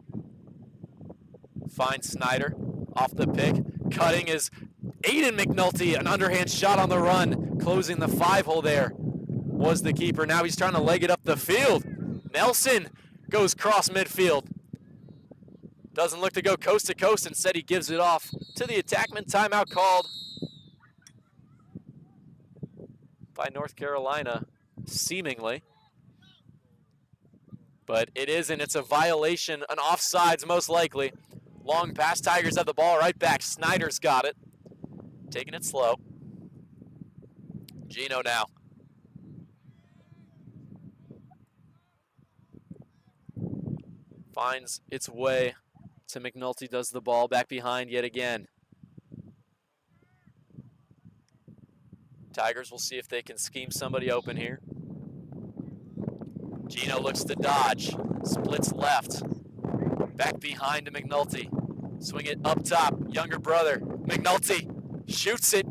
finds Snyder off the pick. Cutting is Aiden McNulty, an underhand shot on the run. Closing the 5-hole there was the keeper. Now he's trying to leg it up the field. Nelson goes cross midfield. Doesn't look to go coast to coast. Instead, he gives it off to the attackman. Timeout called by North Carolina, seemingly. But it isn't. It's a violation, an offsides most likely. Long pass. Tigers have the ball right back. Snyder's got it. Taking it slow. Gino now. Finds its way to McNulty, does the ball back behind yet again. Tigers will see if they can scheme somebody open here. Gino looks to dodge, splits left. Back behind to McNulty. Swing it up top, younger brother. McNulty shoots it,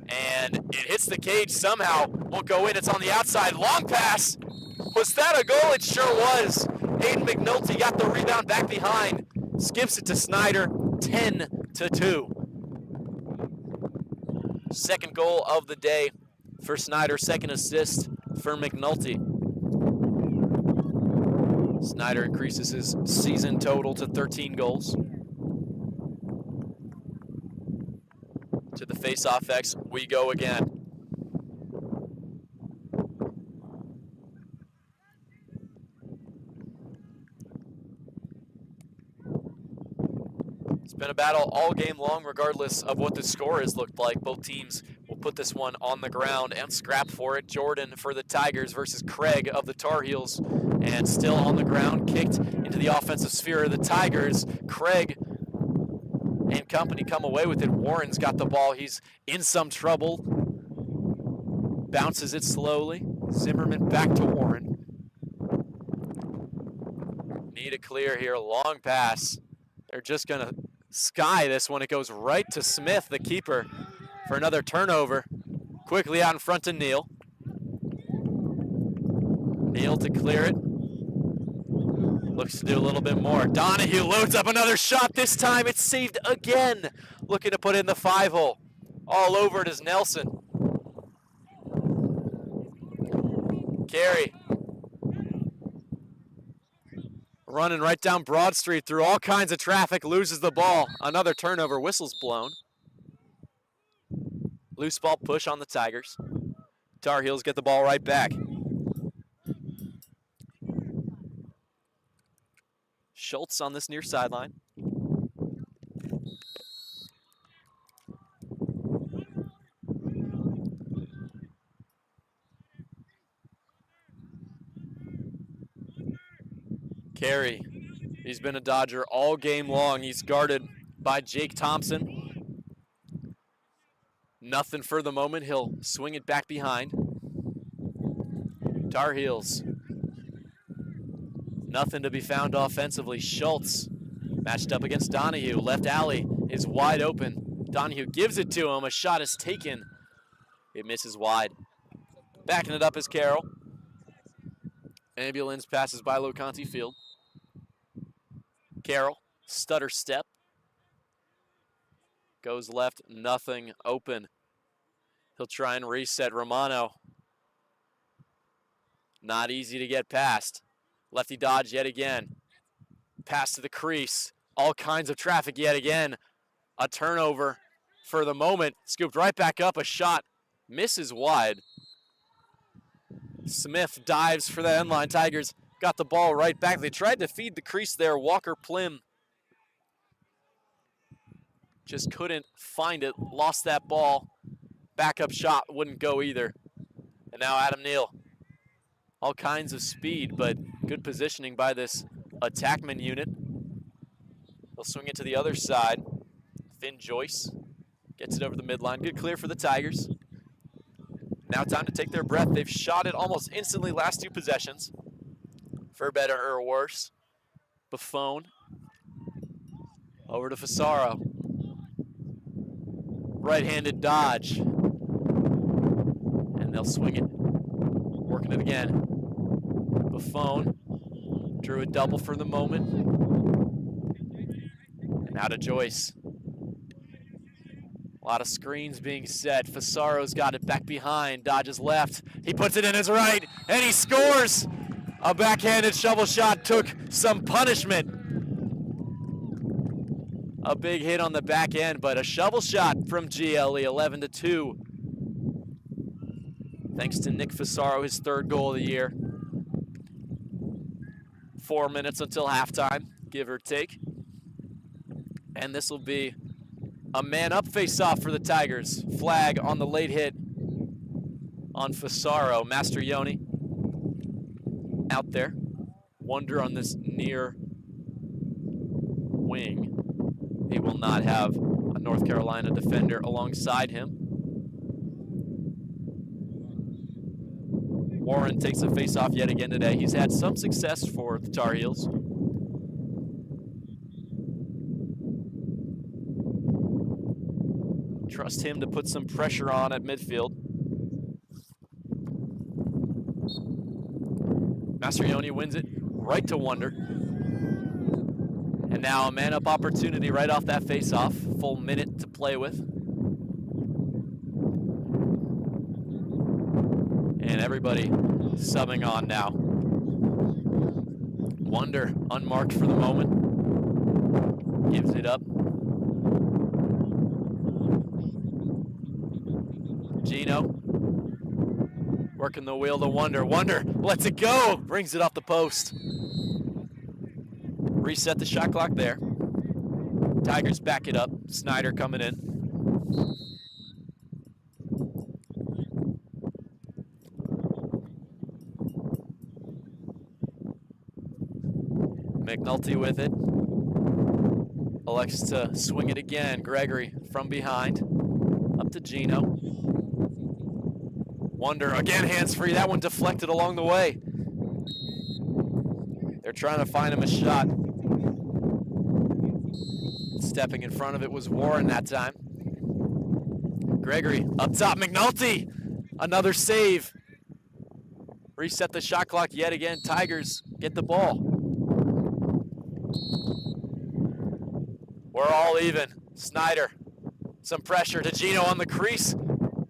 and it hits the cage somehow. Won't go in, it's on the outside. Long pass Was that a goal? It sure was. Aiden McNulty got the rebound back behind. Skips it to Snyder, 10-2. Second goal of the day for Snyder, second assist for McNulty. Snyder increases his season total to 13 goals. To the face-off X, we go again. It's been a battle all game long, regardless of what the score has looked like. Both teams will put this one on the ground and scrap for it. Jordan for the Tigers versus Craig of the Tar Heels. And still on the ground, kicked into the offensive sphere of the Tigers. Craig and company come away with it. Warren's got the ball. He's in some trouble. Bounces it slowly. Zimmerman back to Warren. Need a clear here. Long pass. They're just going to sky this one. It goes right to Smith, the keeper, for another turnover. Quickly out in front to Neal. Neal to clear it. Looks to do a little bit more. Donahue loads up another shot. This time it's saved again. Looking to put in the 5-hole. All over it is Nelson. Carey. Running right down Broad Street through all kinds of traffic. Loses the ball. Another turnover. Whistle's blown. Loose ball push on the Tigers. Tar Heels get the ball right back. Schultz on this near sideline. Carey, he's been a Dodger all game long. He's guarded by Jake Thompson. Nothing for the moment. He'll swing it back behind. Tar Heels. Nothing to be found offensively. Schultz matched up against Donahue. Left alley is wide open. Donahue gives it to him. A shot is taken. It misses wide. Backing it up is Carroll. Ambulance passes by Loconte Field. Carroll, stutter step. Goes left, nothing open. He'll try and reset Romano. Not easy to get past. Lefty dodge yet again. Pass to the crease. All kinds of traffic yet again. A turnover for the moment. Scooped right back up. A shot misses wide. Smith dives for the end line. Tigers got the ball right back. They tried to feed the crease there. Walker Plim just couldn't find it. Lost that ball. Backup shot wouldn't go either. And now Adam Neal. All kinds of speed, but good positioning by this attackman unit. They'll swing it to the other side. Finn Joyce gets it over the midline. Good clear for the Tigers. Now time to take their breath. They've shot it almost instantly last two possessions. For better or worse. Buffon. Over to Fasaro. Right-handed dodge. And they'll swing it. Working it again. Buffon drew a double for the moment. And now to Joyce. A lot of screens being set. Fasaro's got it back behind. Dodges left. He puts it in his right, and he scores! A backhanded shovel shot took some punishment. A big hit on the back end, but a shovel shot from GLE, 11-2. Thanks to Nick Fasaro, his third goal of the year. 4 minutes until halftime, give or take. And this will be a man-up face-off for the Tigers. Flag on the late hit on Fasaro. Mastrioni out there. Wonder on this near wing. He will not have a North Carolina defender alongside him. Warren takes a face-off yet again today. He's had some success for the Tar Heels. Trust him to put some pressure on at midfield. Mastrioni wins it right to Wonder. And now a man-up opportunity right off that face-off. Full minute to play with. And everybody subbing on now. Wonder unmarked for the moment. Gives it up. Gino working the wheel to Wonder. Wonder lets it go. Brings it off the post. Reset the shot clock there. Tigers back it up. Snyder coming in. McNulty with it. Elects to swing it again. Gregory from behind. Up to Gino. Wonder again, hands free. That one deflected along the way. They're trying to find him a shot. Stepping in front of it was Warren that time. Gregory up top. McNulty. Another save. Reset the shot clock yet again. Tigers get the ball. We're all even. Snyder. Some pressure to Gino on the crease.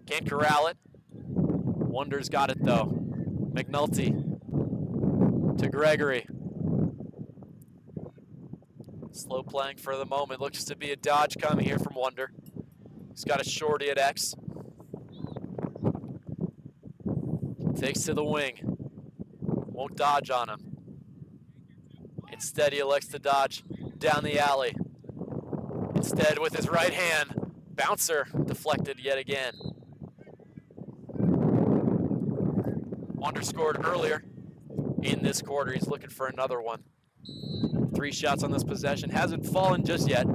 Can't corral it. Wonder's got it though. McNulty to Gregory. Slow playing for the moment. Looks to be a dodge coming here from Wonder. He's got a shorty at X. Takes to the wing. Won't dodge on him. Instead, he elects to dodge down the alley. Instead, with his right hand, bouncer deflected yet again. Wonder scored earlier in this quarter. He's looking for another one. 3 shots on this possession. Hasn't fallen just yet.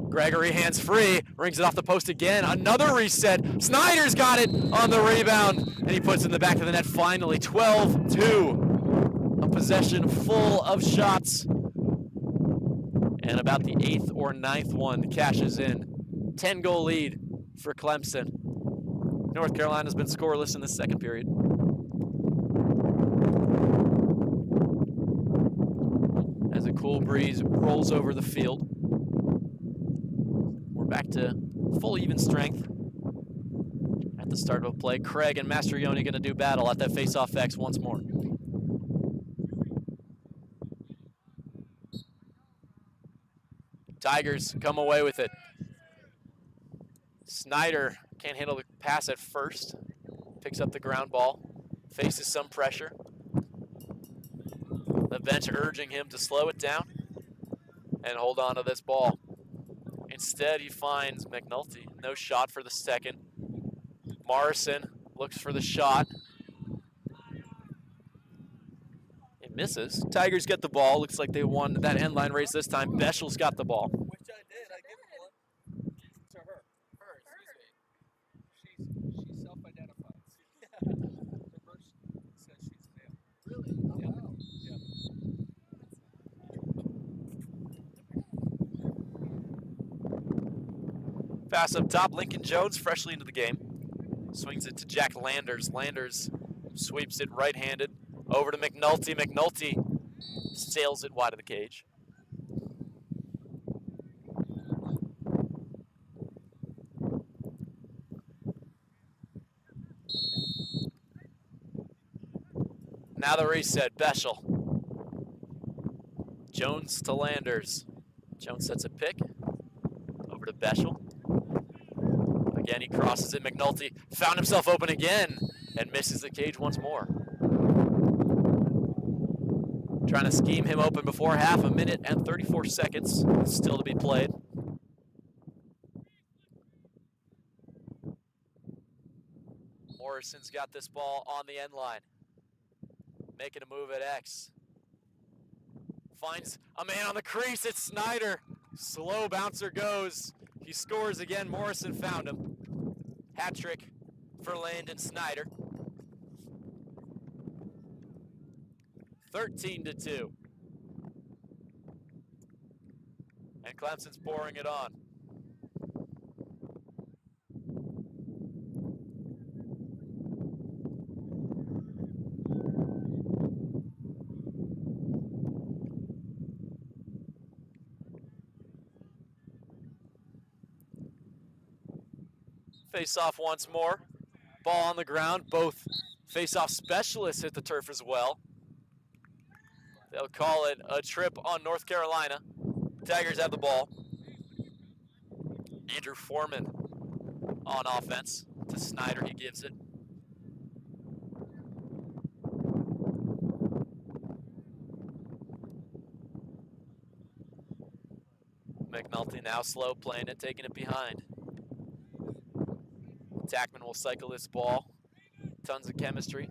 Gregory hands free. Rings it off the post again. Another reset. Snyder's got it on the rebound. And he puts it in the back of the net finally. 12-2. A possession full of shots. And about the 8th or 9th one cashes in. 10-goal lead for Clemson. North Carolina's been scoreless in the second period. As a cool breeze rolls over the field. We're back to full even strength at the start of play. Craig and Mastrioni going to do battle at that face-off X once more. Tigers come away with it. Snyder can't handle the pass at first. Picks up the ground ball. Faces some pressure. The bench urging him to slow it down and hold on to this ball. Instead, he finds McNulty. No shot for the second. Morrison looks for the shot. It misses. Tigers get the ball. Looks like they won that end line race this time. Beschel's got the ball. Which I did. I gave one to her. Excuse me. She's self-identified. Yeah. Her birth says she's male. Really? Oh, yeah. Wow. Yeah. Pass up top. Lincoln Jones freshly into the game. Swings it to Jack Landers. Landers sweeps it right-handed. Over to McNulty. McNulty sails it wide of the cage. Now the reset. Beschel. Jones to Landers. Jones sets a pick. Over to Beschel. Again, he crosses it. McNulty found himself open again and misses the cage once more. Trying to scheme him open before half. A minute and 34 seconds still to be played. Morrison's got this ball on the end line. Making a move at X. Finds a man on the crease. It's Snyder. Slow bouncer goes. He scores again. Morrison found him. Hat trick for Landon Snyder. 13-2. And Clemson's pouring it on. Face off once more. Ball on the ground. Both face-off specialists hit the turf as well. They'll call it a trip on North Carolina. Tigers have the ball. Andrew Foreman on offense. To Snyder, he gives it. McNulty now slow playing it, taking it behind. Tackman will cycle this ball. Tons of chemistry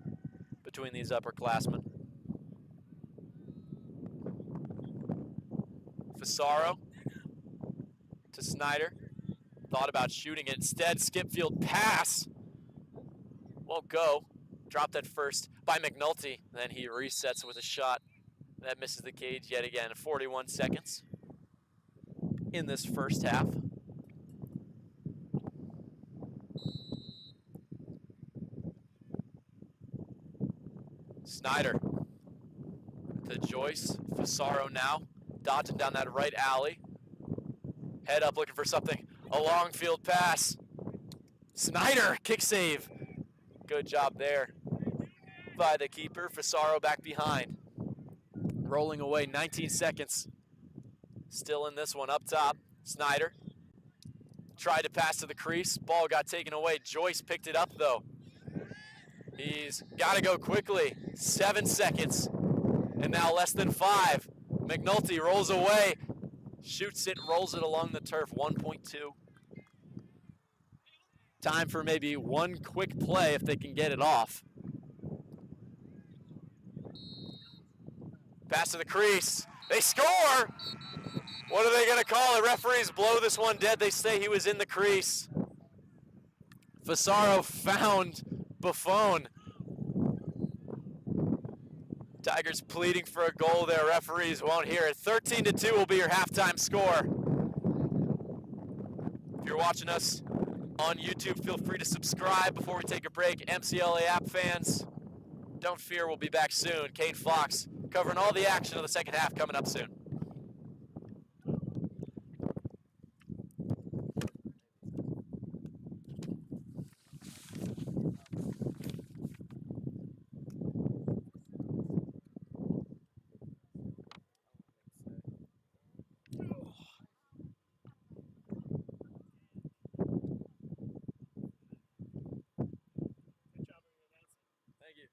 between these upperclassmen. Fasaro to Snyder. Thought about shooting it. Instead, skip-field pass. Won't go. Dropped at first by McNulty. Then he resets with a shot that misses the cage yet again. 41 seconds in this first half. Snyder to Joyce. Fasaro now dodging down that right alley. Head up looking for something. A long field pass. Snyder, kick save. Good job there by the keeper. Fasaro back behind. Rolling away, 19 seconds. Still in this one up top. Snyder tried to pass to the crease. Ball got taken away. Joyce picked it up though. He's got to go quickly. 7 seconds. And now less than 5. McNulty rolls away. Shoots it, rolls it along the turf. 1.2. Time for maybe one quick play if they can get it off. Pass to the crease. They score! What are they going to call it? Referees blow this one dead. They say he was in the crease. Fasaro found Buffon. Tigers pleading for a goal there. Referees won't hear it. 13-2 will be your halftime score. If you're watching us on YouTube, feel free to subscribe before we take a break. MCLA app fans, don't fear, we'll be back soon. Kate Fox covering all the action of the second half coming up soon. Thank you.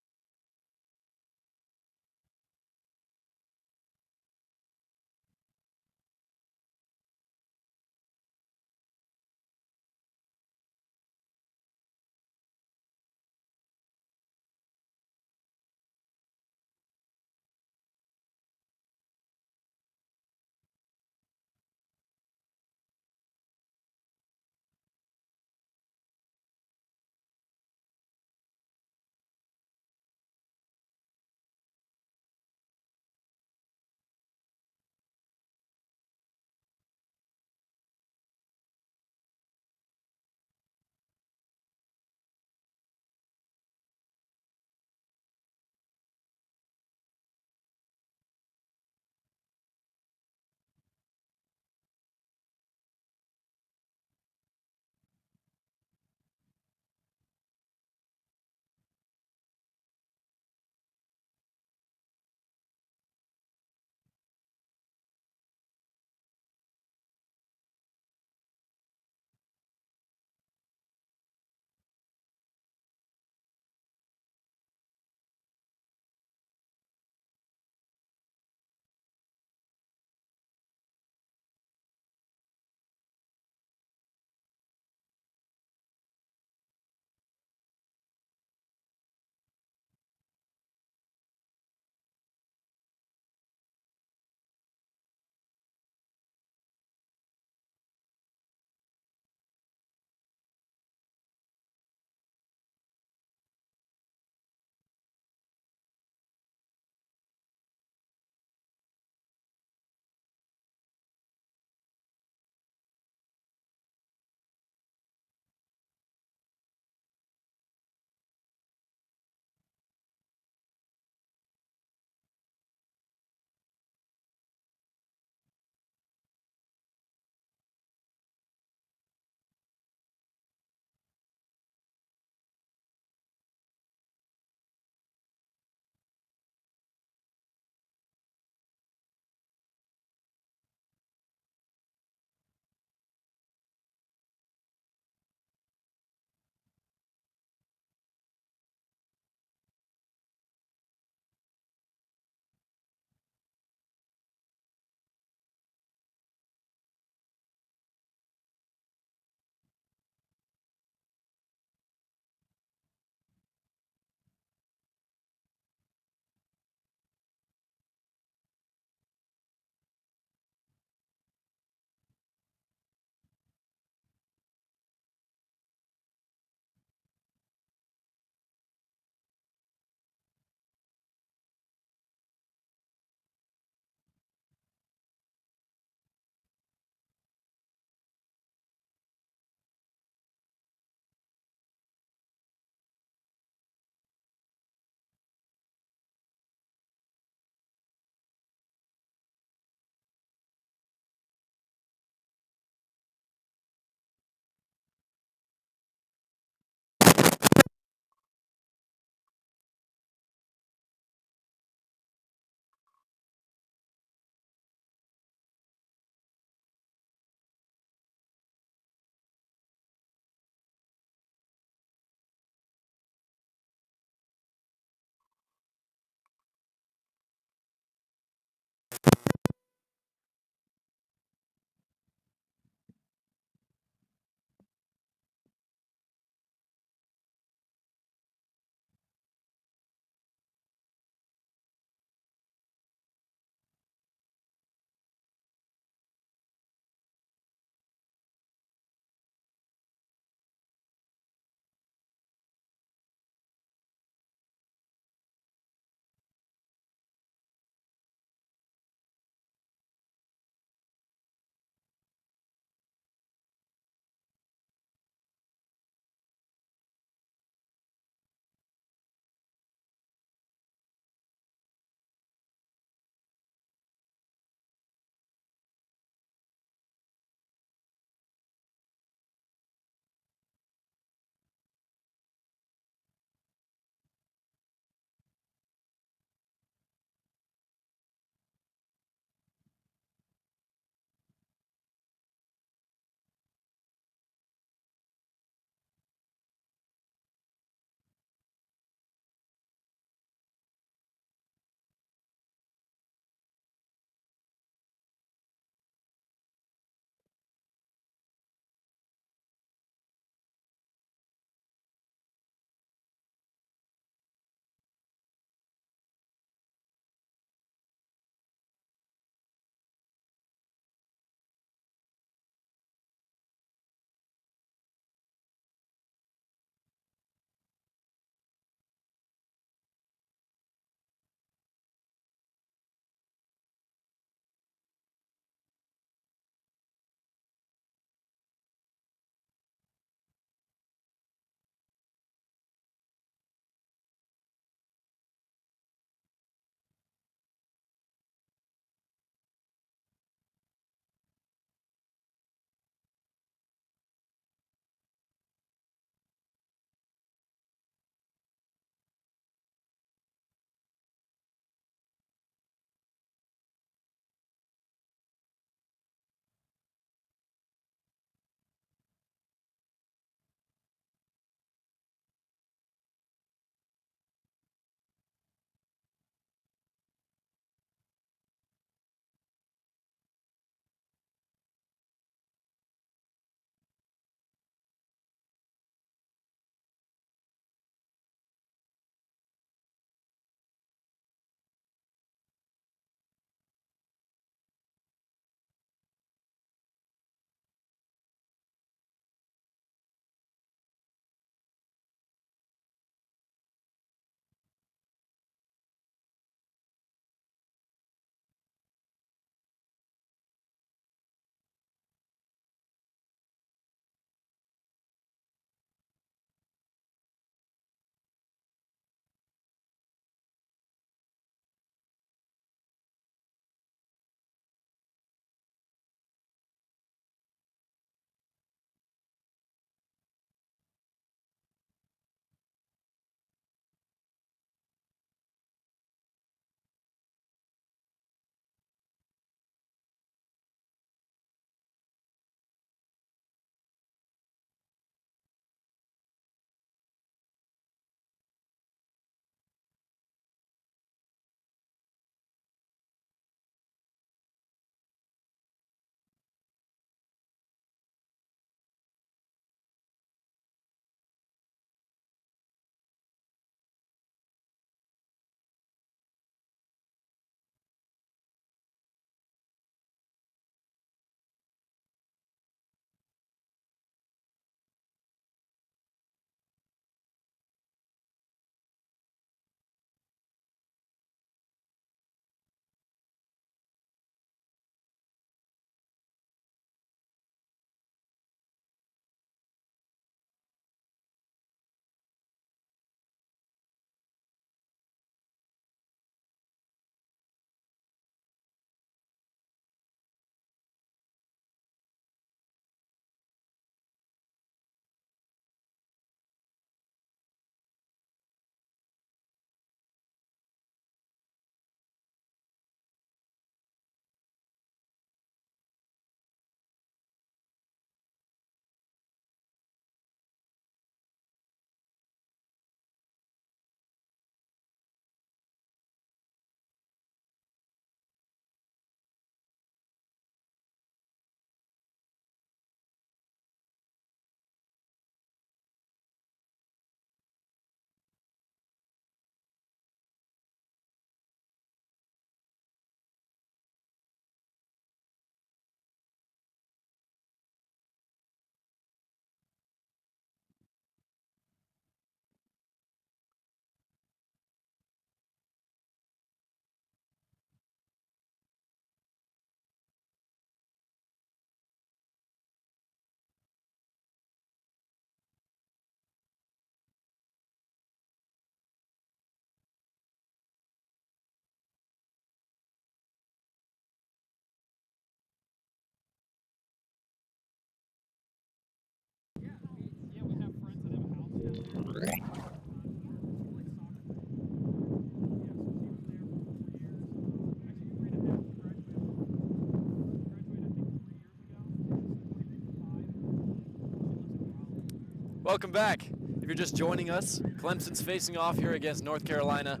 Welcome back. If you're just joining us, Clemson's facing off here against North Carolina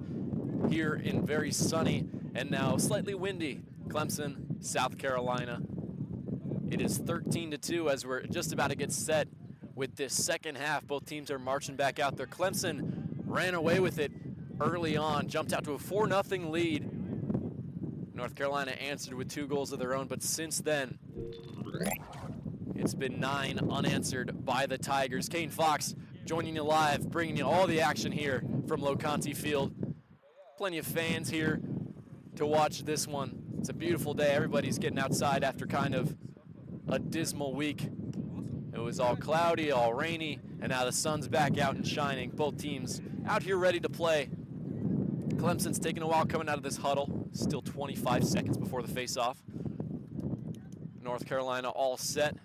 here in very sunny and now slightly windy Clemson, South Carolina. It is 13-2 as we're just about to get set with this second half. Both teams are marching back out there. Clemson ran away with it early on, jumped out to a 4-0 lead. North Carolina answered with 2 goals of their own, but since then, it's been 9 unanswered by the Tigers. Kane Fox joining you live, bringing you all the action here from Loconte Field. Plenty of fans here to watch this one. It's a beautiful day. Everybody's getting outside after kind of a dismal week. It was all cloudy, all rainy, and now the sun's back out and shining. Both teams out here ready to play. Clemson's taking a while coming out of this huddle. Still 25 seconds before the face-off. North Carolina all set.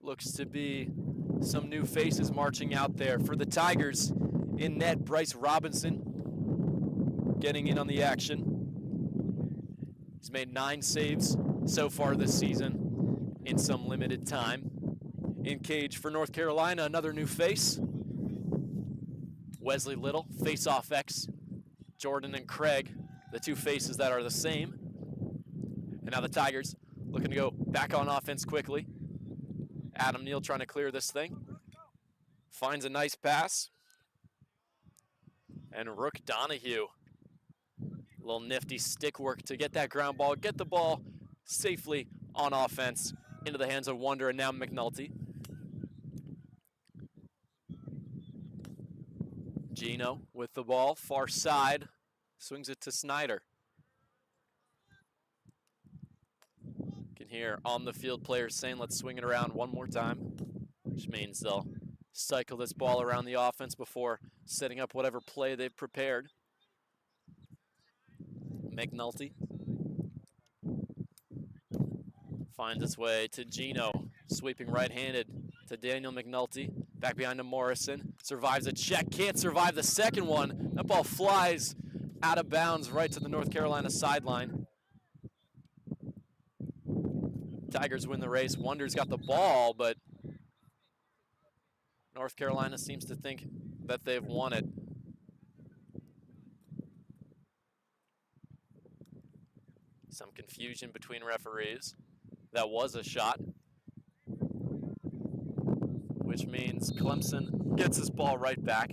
Looks to be some new faces marching out there. For the Tigers, in net, Bryce Robinson getting in on the action. He's made 9 saves so far this season in some limited time. In cage for North Carolina, another new face. Wesley Little, face-off X. Jordan and Craig, the 2 faces that are the same. And now the Tigers looking to go back on offense quickly. Adam Neal trying to clear this thing. Finds a nice pass. And Rook Donahue. A little nifty stick work to get that ground ball, get the ball safely on offense into the hands of Wonder and now McNulty. Gino with the ball, far side, swings it to Snyder. You can hear on the field players saying, let's swing it around one more time, which means they'll cycle this ball around the offense before setting up whatever play they've prepared. McNulty finds its way to Gino, sweeping right-handed to Daniel McNulty. Back behind to Morrison, survives a check, can't survive the second one. That ball flies out of bounds right to the North Carolina sideline. Tigers win the race. Wonder's got the ball, but North Carolina seems to think that they've won it. Some confusion between referees. That was a shot, which means Clemson gets this ball right back.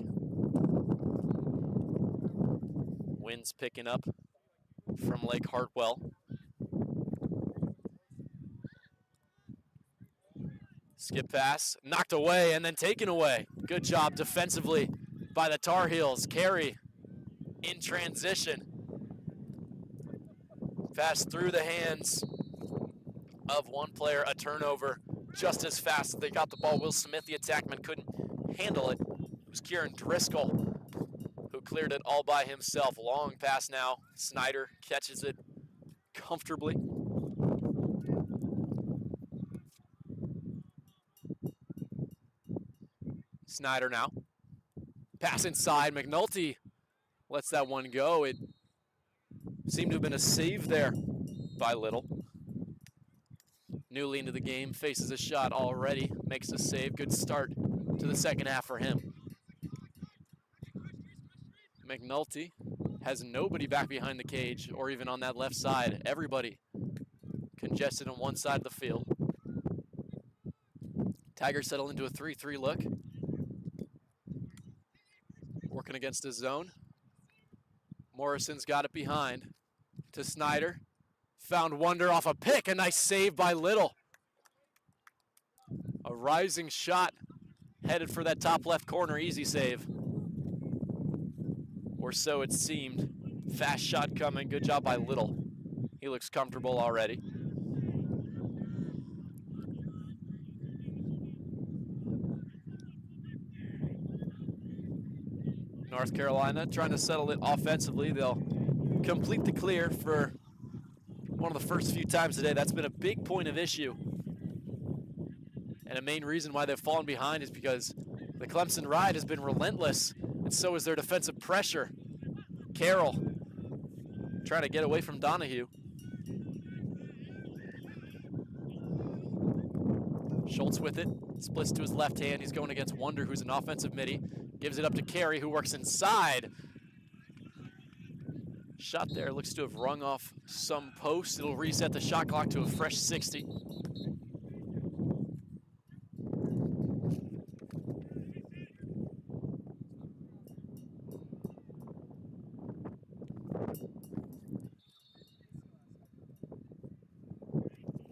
Wind's picking up from Lake Hartwell. Skip pass, knocked away and then taken away. Good job defensively by the Tar Heels. Carey in transition. Pass through the hands of one player, a turnover just as fast as they got the ball. Will Smith, the attackman, couldn't handle it. It was Kieran Driscoll who cleared it all by himself. Long pass now. Snyder catches it comfortably. Snyder now. Pass inside. McNulty lets that one go. It seemed to have been a save there by Little. Newly into the game, faces a shot already, makes a save. Good start to the second half for him. McNulty has nobody back behind the cage or even on that left side. Everybody congested on one side of the field. Tigers settle into a 3-3 look. Working against his zone. Morrison's got it behind to Snyder. Found Wonder off a pick. A nice save by Little. A rising shot headed for that top left corner. Easy save. Or so it seemed. Fast shot coming. Good job by Little. He looks comfortable already. North Carolina trying to settle it offensively. They'll complete the clear for one of the first few times today. That's been a big point of issue. And And a main reason why they've fallen behind is because the Clemson ride has been relentless, and so is their defensive pressure. Carroll trying to get away from Donahue. Schultz with it, splits to his left hand. He's going against Wonder, who's an offensive midi. Gives it up to Carey, who works inside. Shot there looks to have rung off some post. It'll reset the shot clock to a fresh 60.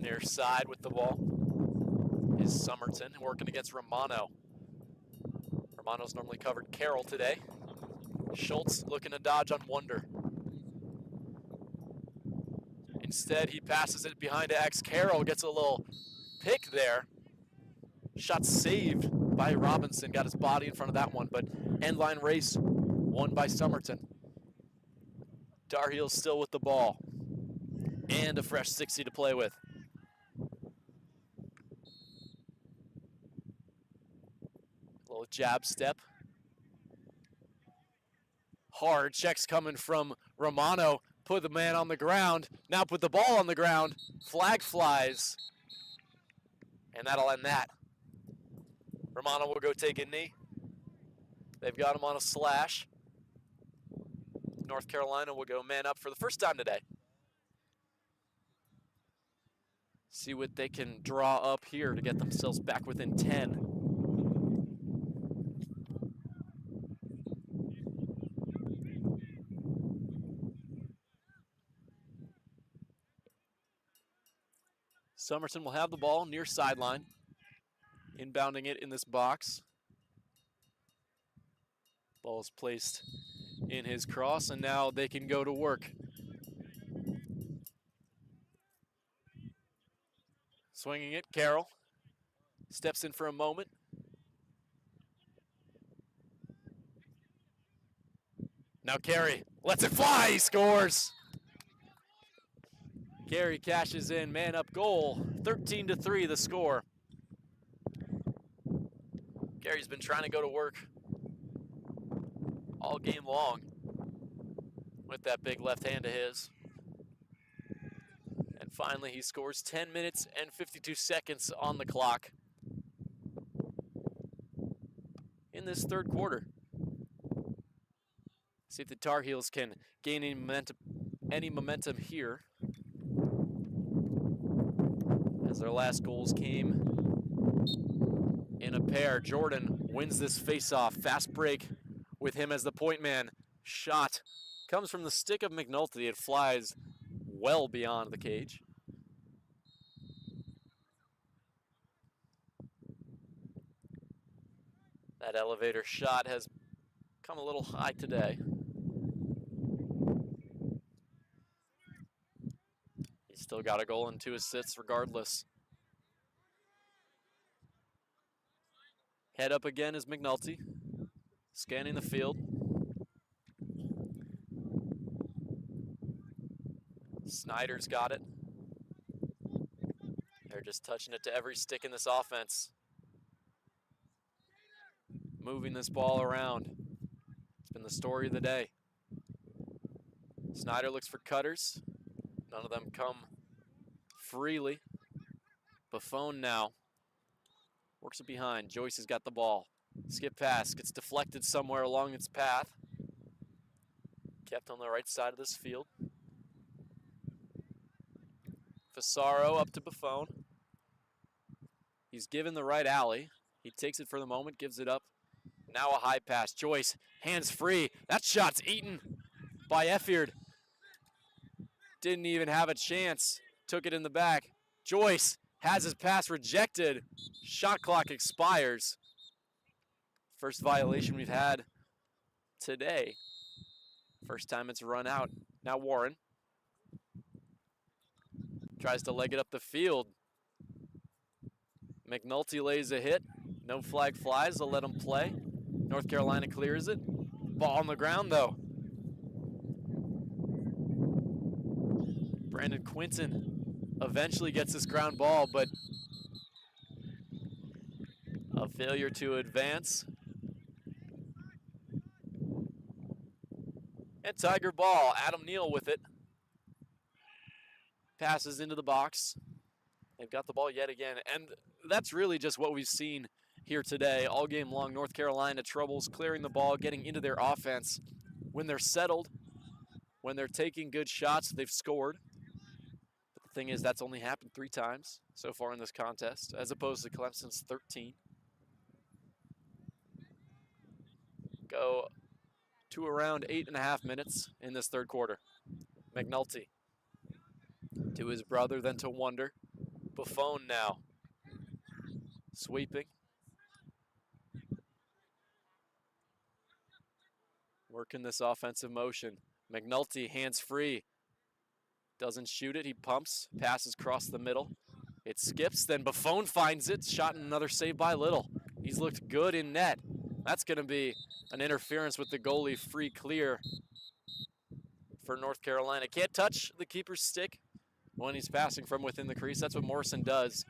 Near side with the ball is Somerton working against Romano. Romano's normally covered Carroll today. Schultz looking to dodge on Wonder. Instead, he passes it behind to X. Carroll gets a little pick there. Shot saved by Robinson. Got his body in front of that one, but end line race won by Somerton. Tar Heels still with the ball. And a fresh 60 to play with. Little jab step. Hard checks coming from Romano. Put the man on the ground. Now put the ball on the ground. Flag flies. And that'll end that. Romano will go take a knee. They've got him on a slash. North Carolina will go man up for the first time today. See what they can draw up here to get themselves back within 10. Somerton will have the ball near sideline. Inbounding it in this box. Ball is placed in his cross, and now they can go to work. Swinging it, Carroll. Steps in for a moment. Now Carey lets it fly, he scores! Carey cashes in, man up goal. 13-3 the score. Carey's been trying to go to work all game long with that big left hand of his. And finally he scores 10 minutes and 52 seconds on the clock in this third quarter. See if the Tar Heels can gain any momentum here, as their last goals came in a pair. Jordan wins this face-off. Fast break with him as the point man. Shot comes from the stick of McNulty. It flies well beyond the cage. That elevator shot has come a little high today. He's still got a goal and 2 assists regardless. Head up again is McNulty, scanning the field. Snyder's got it. They're just touching it to every stick in this offense. Moving this ball around. It's been the story of the day. Snyder looks for cutters. None of them come freely. Buffon now works it behind. Joyce has got the ball. Skip pass, gets deflected somewhere along its path. Kept on the right side of this field. Fasaro up to Buffon. He's given the right alley. He takes it for the moment, gives it up. Now a high pass. Joyce, hands free. That shot's eaten by Effiard. Didn't even have a chance. Took it in the back. Joyce has his pass rejected. Shot clock expires. First violation we've had today. First time it's run out. Now Warren tries to leg it up the field. McNulty lays a hit. No flag flies. They'll let him play. North Carolina clears it. Ball on the ground, though. Brandon Quinton eventually gets this ground ball, but A failure to advance. And Tiger ball. Adam Neal with it. Passes into the box. They've got the ball yet again. And that's really just what we've seen here today. All game long, North Carolina troubles clearing the ball, getting into their offense. When they're settled, when they're taking good shots, they've scored. But the thing is, that's only happened 3 times so far in this contest, as opposed to Clemson's 13. Go to around 8.5 minutes in this third quarter. McNulty to his brother, then to Wonder. Buffon now. Sweeping. Working this offensive motion. McNulty, hands free. Doesn't shoot it. He pumps. Passes across the middle. It skips. Then Buffon finds it. Shot and another save by Little. He's looked good in net. That's going to be an interference with the goalie. Free clear for North Carolina. Can't touch the keeper's stick when he's passing from within the crease. That's what Morrison does.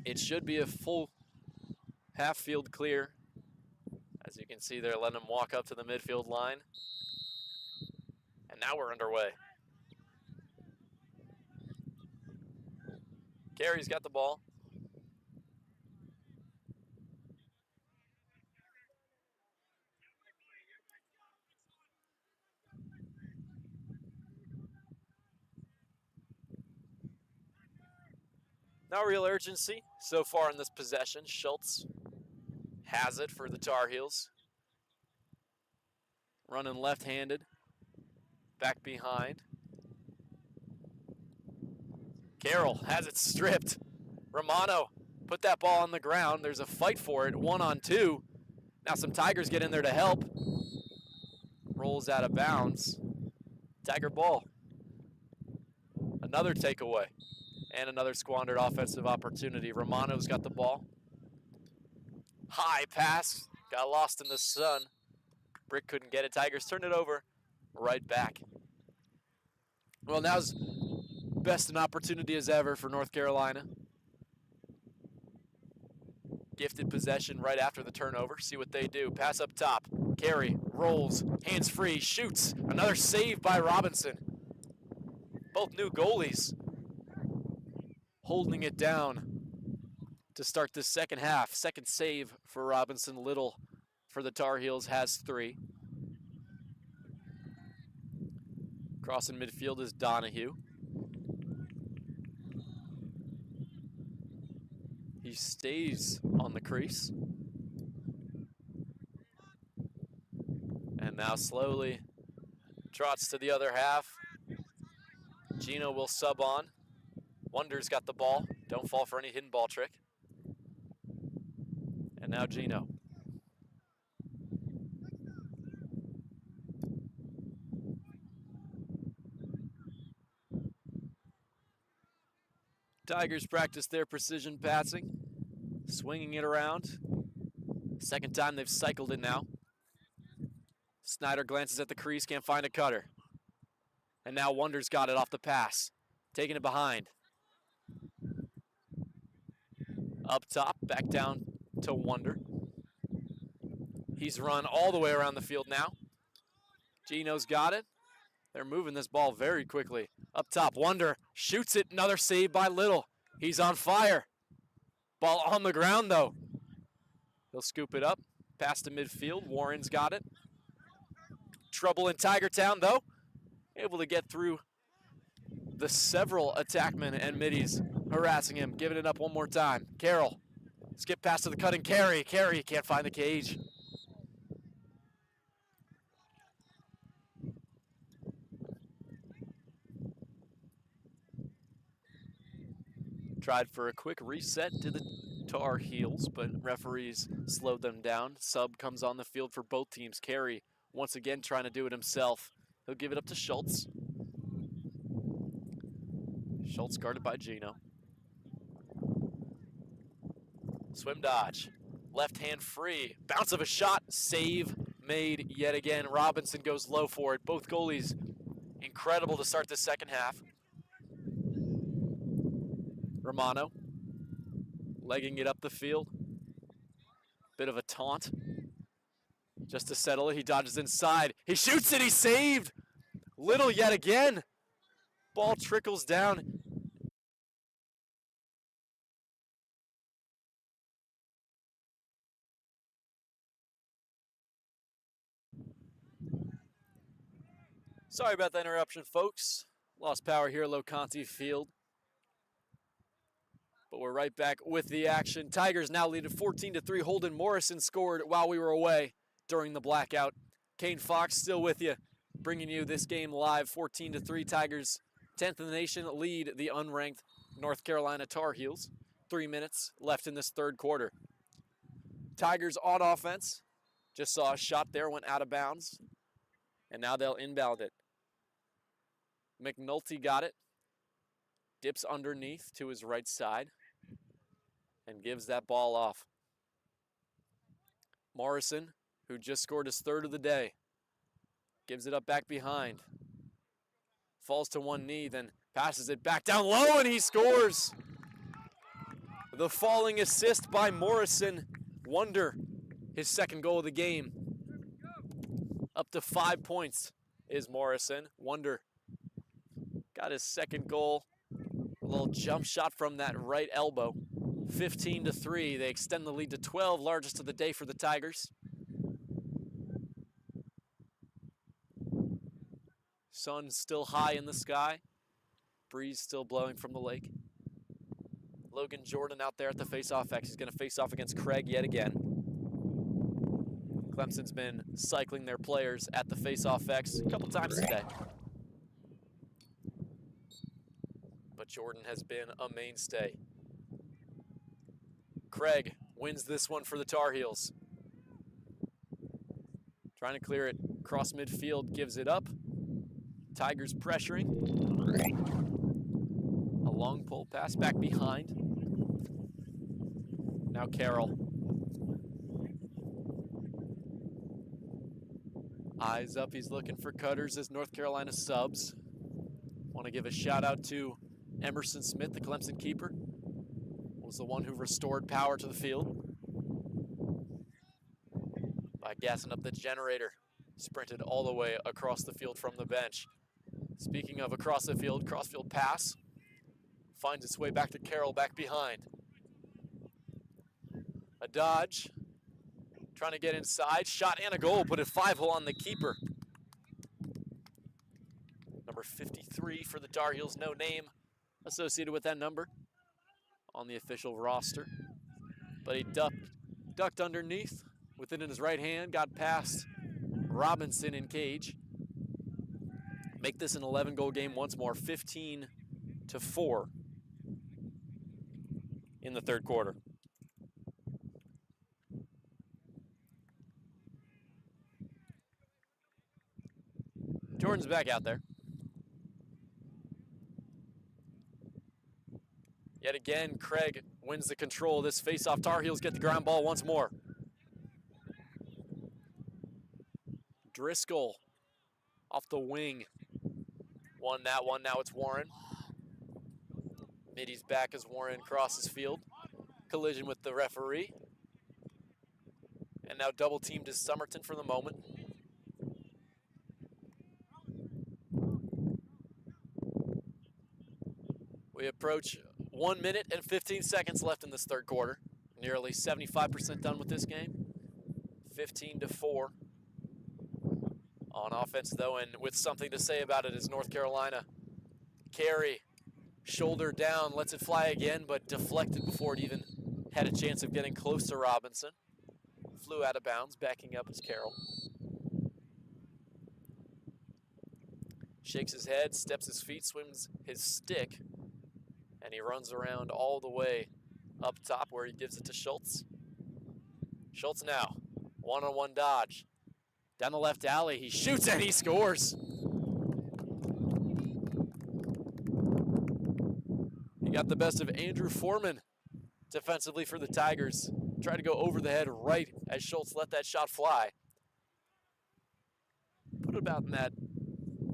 It should be a full half field clear. As you can see, they're letting him walk up to the midfield line. And now we're underway. Carey's got the ball. No real urgency so far in this possession. Schultz has it for the Tar Heels. Running left-handed. Back behind. Carroll has it stripped. Romano put that ball on the ground. There's a fight for it, 1-on-2. Now some Tigers get in there to help. Rolls out of bounds. Tiger ball. Another takeaway. And another squandered offensive opportunity. Romano's got the ball. High pass. Got lost in the sun. Brick couldn't get it. Tigers turned it over. Right back. Well, now's best an opportunity as ever for North Carolina. Gifted possession right after the turnover. See what they do. Pass up top. Carey rolls. Hands free. Shoots. Another save by Robinson. Both new goalies holding it down to start the second half. Second save for Robinson. Little for the Tar Heels has 3. Crossing midfield is Donahue. He stays on the crease. And now slowly trots to the other half. Gino will sub on. Wonder's got the ball. Don't fall for any hidden ball trick. And now Gino. Tigers practice their precision passing, swinging it around. Second time they've cycled it now. Snyder glances at the crease, can't find a cutter. And now Wonder's got it off the pass, taking it behind. Up top, back down to Wonder. He's run all the way around the field now. Gino's got it. They're moving this ball very quickly. Up top, Wonder shoots it. Another save by Little. He's on fire. Ball on the ground, though. He'll scoop it up. Pass to midfield. Warren's got it. Trouble in Tiger Town, though. Able to get through the several attackmen and middies harassing him. Giving it up one more time. Carroll. Skip pass to the cutting Carey. Carey can't find the cage. Tried for a quick reset to the Tar Heels, but referees slowed them down. Sub comes on the field for both teams. Carey once again trying to do it himself. He'll give it up to Schultz. Schultz guarded by Gino. Swim dodge. Left hand free. Bounce of a shot. Save made yet again. Robinson goes low for it. Both goalies incredible to start the second half. Romano legging it up the field. Bit of a taunt. Just to settle it, he dodges inside. He shoots it, he's saved! Little yet again. Ball trickles down. Sorry about the interruption, folks. Lost power here at Loconte Field. But we're right back with the action. Tigers now lead at 14-3. Holden Morrison scored while we were away during the blackout. Kane Fox still with you, bringing you this game live. 14-3. Tigers, 10th in the nation, lead the unranked North Carolina Tar Heels. 3 minutes left in this third quarter. Tigers on offense. Just saw a shot there, went out of bounds. And now they'll inbound it. McNulty got it. Dips underneath to his right side. And gives that ball off. Morrison, who just scored his third of the day, gives it up back behind. Falls to one knee, then passes it back down low, and he scores! The falling assist by Morrison. Wonder, his second goal of the game. Up to 5 points is Morrison. Wonder got his second goal. A little jump shot from that right elbow. 15-3. They extend the lead to 12, largest of the day for the Tigers. Sun still high in the sky. Breeze still blowing from the lake. Logan Jordan out there at the face-off X. He's going to face off against Craig yet again. Clemson's been cycling their players at the face-off X a couple times today. But Jordan has been a mainstay. Craig wins this one for the Tar Heels. Trying to clear it across midfield, gives it up. Tigers pressuring. A long pull pass back behind. Now Carroll. Eyes up, he's looking for cutters as North Carolina subs. Want to give a shout out to Emerson Smith, the Clemson keeper. Was the one who restored power to the field by gassing up the generator. Sprinted all the way across the field from the bench. Speaking of across the field, crossfield pass. Finds its way back to Carroll, back behind. A dodge. Trying to get inside. Shot and a goal. Put a 5-hole on the keeper. Number 53 for the Tar Heels. No name associated with that number on the official roster. But he ducked underneath with it in his right hand. Got past Robinson in cage. Make this an 11-goal game once more. 15-4 in the third quarter. Jordan's back out there. Yet again, Craig wins the control of this face-off. Tar Heels get the ground ball once more. Driscoll off the wing. Won that one, now it's Warren. Middy's back as Warren crosses field. Collision with the referee. And now double teamed is Somerton for the moment. We approach 1 minute and 15 seconds left in this third quarter. Nearly 75% done with this game. 15-4. On offense, though, and with something to say about it is North Carolina. Carey, shoulder down, lets it fly again, but deflected before it even had a chance of getting close to Robinson. Flew out of bounds, backing up is Carroll. Shakes his head, steps his feet, swims his stick, and he runs around all the way up top where he gives it to Schultz. Schultz now, one-on-one dodge. Down the left alley, he shoots and he scores. He got the best of Andrew Foreman defensively for the Tigers. Tried to go over the head right as Schultz let that shot fly. Put it about in that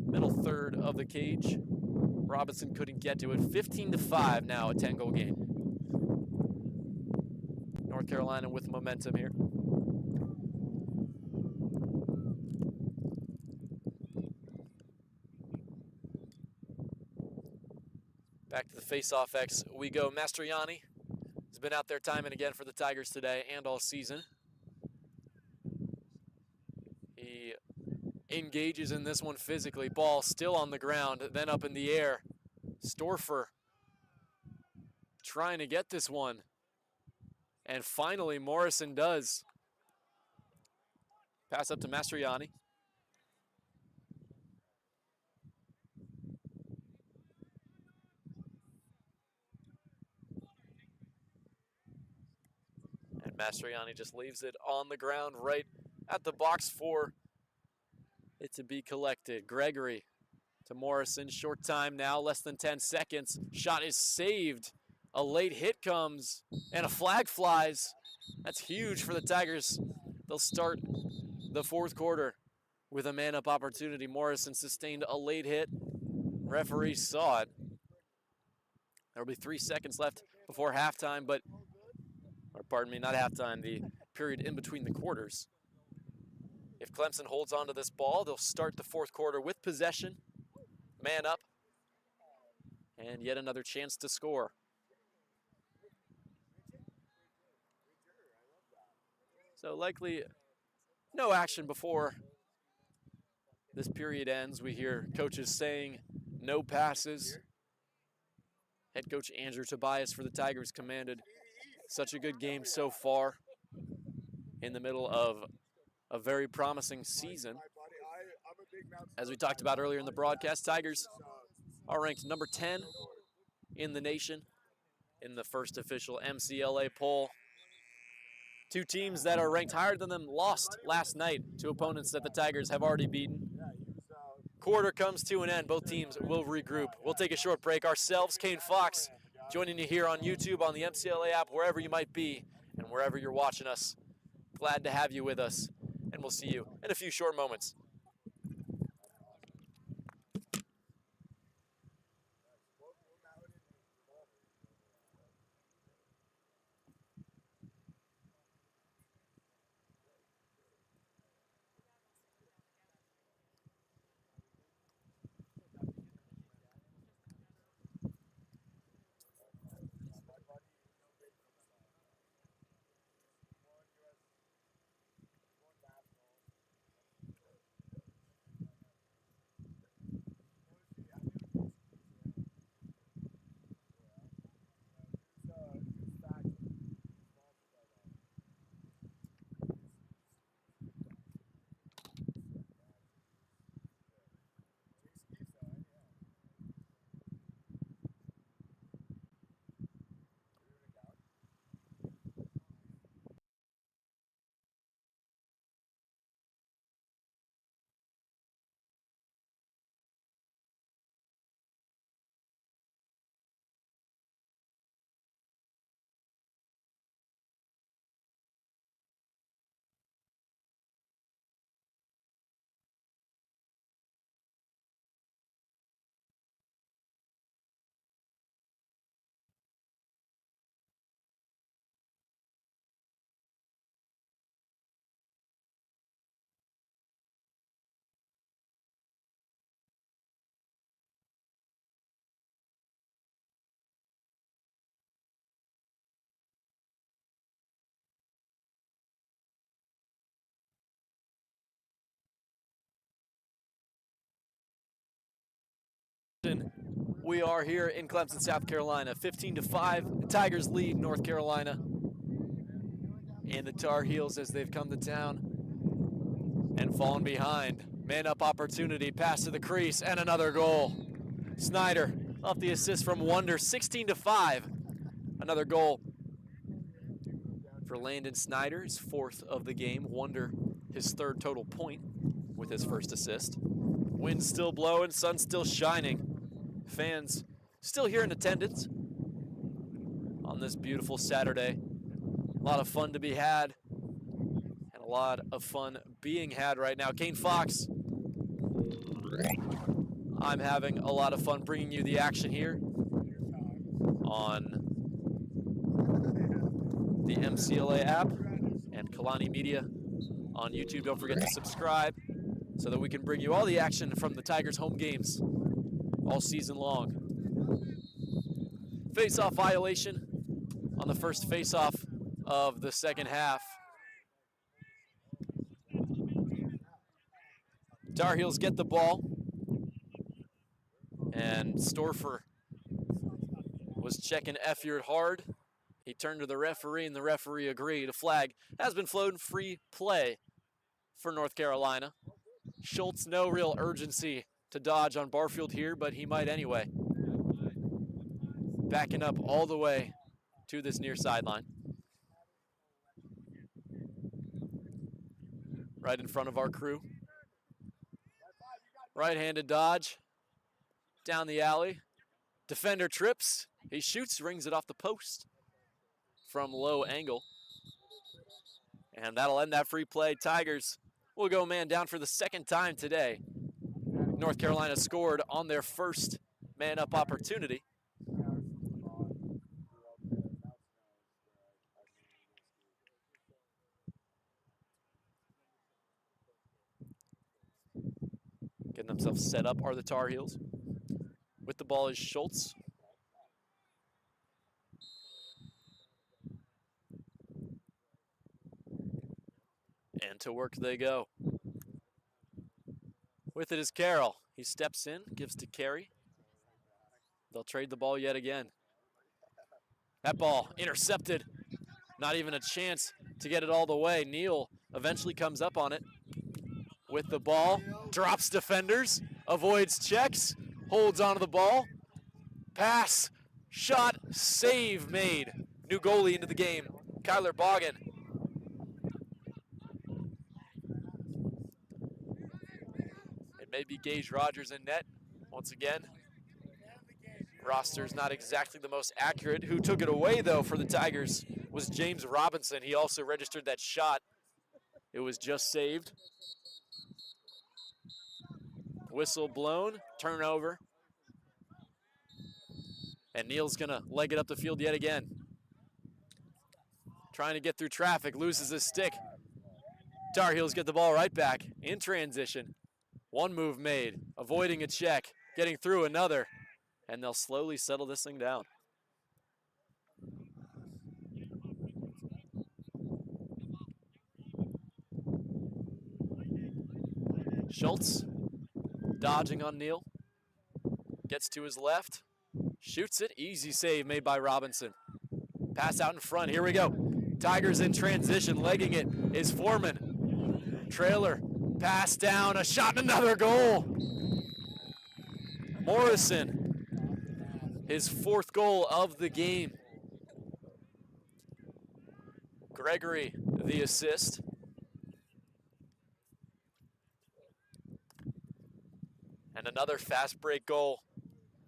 middle third of the cage. Robinson couldn't get to it. 15-5 now, a 10-goal game. North Carolina with momentum here. Back to the face-off X we go. Mastriani has been out there time and again for the Tigers today and all season. He engages in this one physically. Ball still on the ground, then up in the air. Storfer trying to get this one. And finally, Morrison does. Pass up to Mastriani. And Mastriani just leaves it on the ground right at the box for it to be collected. Gregory to Morrison. Short time now, less than 10 seconds. Shot is saved. A late hit comes, and a flag flies. That's huge for the Tigers. They'll start the fourth quarter with a man-up opportunity. Morrison sustained a late hit. Referee saw it. There'll be 3 seconds left before halftime, or pardon me, not halftime, the period in between the quarters. If Clemson holds on to this ball, they'll start the fourth quarter with possession, man up, and yet another chance to score. So likely no action before this period ends. We hear coaches saying no passes. Head coach Andrew Tobias for the Tigers commanded such a good game so far in the middle of a very promising season. As we talked about earlier in the broadcast, Tigers are ranked number 10 in the nation in the first official MCLA poll. Two teams that are ranked higher than them lost last night to opponents that the Tigers have already beaten. Quarter comes to an end. Both teams will regroup. We'll take a short break ourselves. Kane Fox joining you here on YouTube, on the MCLA app, wherever you might be and wherever you're watching us. Glad to have you with us, and we'll see you in a few short moments. We are here in Clemson, South Carolina. 15-5, the Tigers lead North Carolina. And the Tar Heels, as they've come to town and fallen behind. Man up opportunity, pass to the crease, and another goal. Snyder off the assist from Wonder, 16-5. Another goal for Landon Snyder, his fourth of the game. Wonder, his third total point with his first assist. Wind's still blowing, sun's still shining. Fans still here in attendance on this beautiful Saturday. A lot of fun to be had, and a lot of fun being had right now. Kane Fox, I'm having a lot of fun bringing you the action here on the MCLA app and Kalani Media on YouTube. Don't forget to subscribe so that we can bring you all the action from the Tigers home games all season long. Face-off violation on the first face-off of the second half. Tar Heels get the ball. And Storfer was checking Effiard hard. He turned to the referee, and the referee agreed. A flag has been flown, free play for North Carolina. Schultz, no real urgency to dodge on Barfield here, but he might anyway. Backing up all the way to this near sideline. Right in front of our crew. Right-handed dodge. Down the alley. Defender trips. He shoots, rings it off the post from low angle. And that'll end that free play. Tigers will go man down for the second time today. North Carolina scored on their first man-up opportunity. Getting themselves set up are the Tar Heels. With the ball is Schultz. And to work they go. With it is Carroll. He steps in, gives to Carey. They'll trade the ball yet again. That ball intercepted. Not even a chance to get it all the way. Neal eventually comes up on it. With the ball, drops defenders, avoids checks, holds onto the ball. Pass, shot, save made. New goalie into the game, Kyler Boggin. It may be Gage Rogers in net once again. Roster's not exactly the most accurate. Who took it away, though, for the Tigers was James Robinson. He also registered that shot. It was just saved. Whistle blown, turnover. And Neal's going to leg it up the field yet again. Trying to get through traffic, loses his stick. Tar Heels get the ball right back in transition. One move made, avoiding a check, getting through another, and they'll slowly settle this thing down. Schultz dodging on Neal. Gets to his left. Shoots it. Easy save made by Robinson. Pass out in front. Here we go. Tigers in transition. Legging it is Foreman. Trailer. Pass down. A shot and another goal. Morrison. His fourth goal of the game. Gregory, the assist. And another fast break goal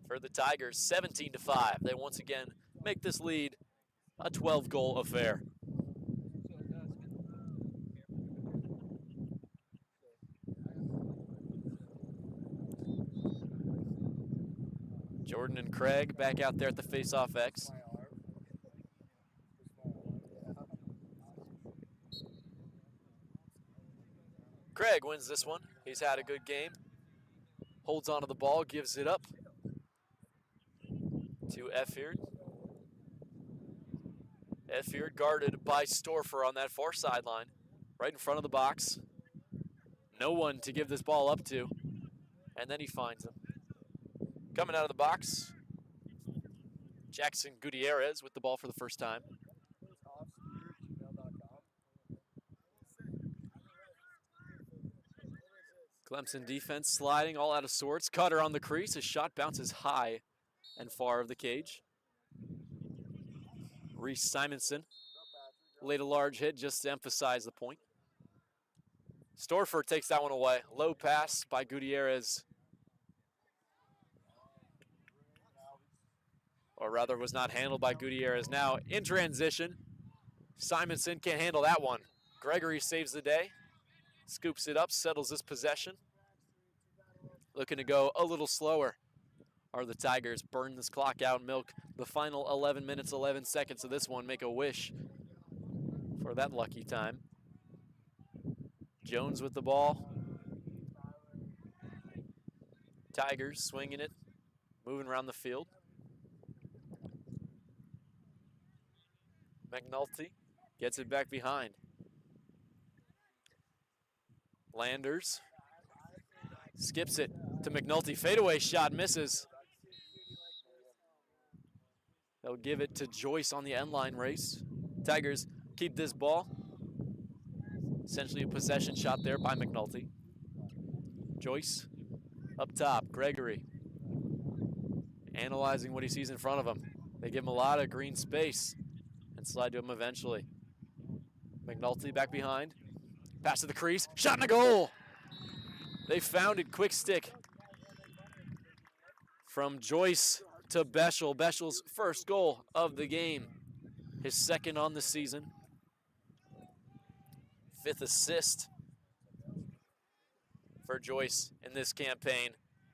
for the Tigers, 17-5. They once again make this lead a 12-goal affair. Jordan and Craig back out there at the face-off X. Craig wins this one. He's had a good game. Holds onto the ball, gives it up to Effiard. Effiard guarded by Storfer on that far sideline, right in front of the box. No one to give this ball up to, and then he finds him. Coming out of the box, Jackson Gutierrez with the ball for the first time. Clemson defense sliding, all out of sorts. Cutter on the crease. His shot bounces high and far of the cage. Reese Simonson laid a large hit just to emphasize the point. Storfer takes that one away. Low pass by Gutierrez. Or rather, was not handled by Gutierrez. Now in transition, Simonson can't handle that one. Gregory saves the day. Scoops it up, settles this possession. Looking to go a little slower are the Tigers. Burn this clock out, milk the final 11 minutes, 11 seconds of this one. Make a wish for that lucky time. Jones with the ball. Tigers swinging it, moving around the field. McNulty gets it back behind. Landers skips it to McNulty. Fadeaway shot misses. They'll give it to Joyce on the end line race. Tigers keep this ball. Essentially a possession shot there by McNulty. Joyce up top. Gregory analyzing what he sees in front of him. They give him a lot of green space and slide to him eventually. McNulty back behind. Pass to the crease. Shot in the goal. They found it. Quick stick from Joyce to Beschel. Beschel's first goal of the game. His second on the season. 5th assist for Joyce in this campaign.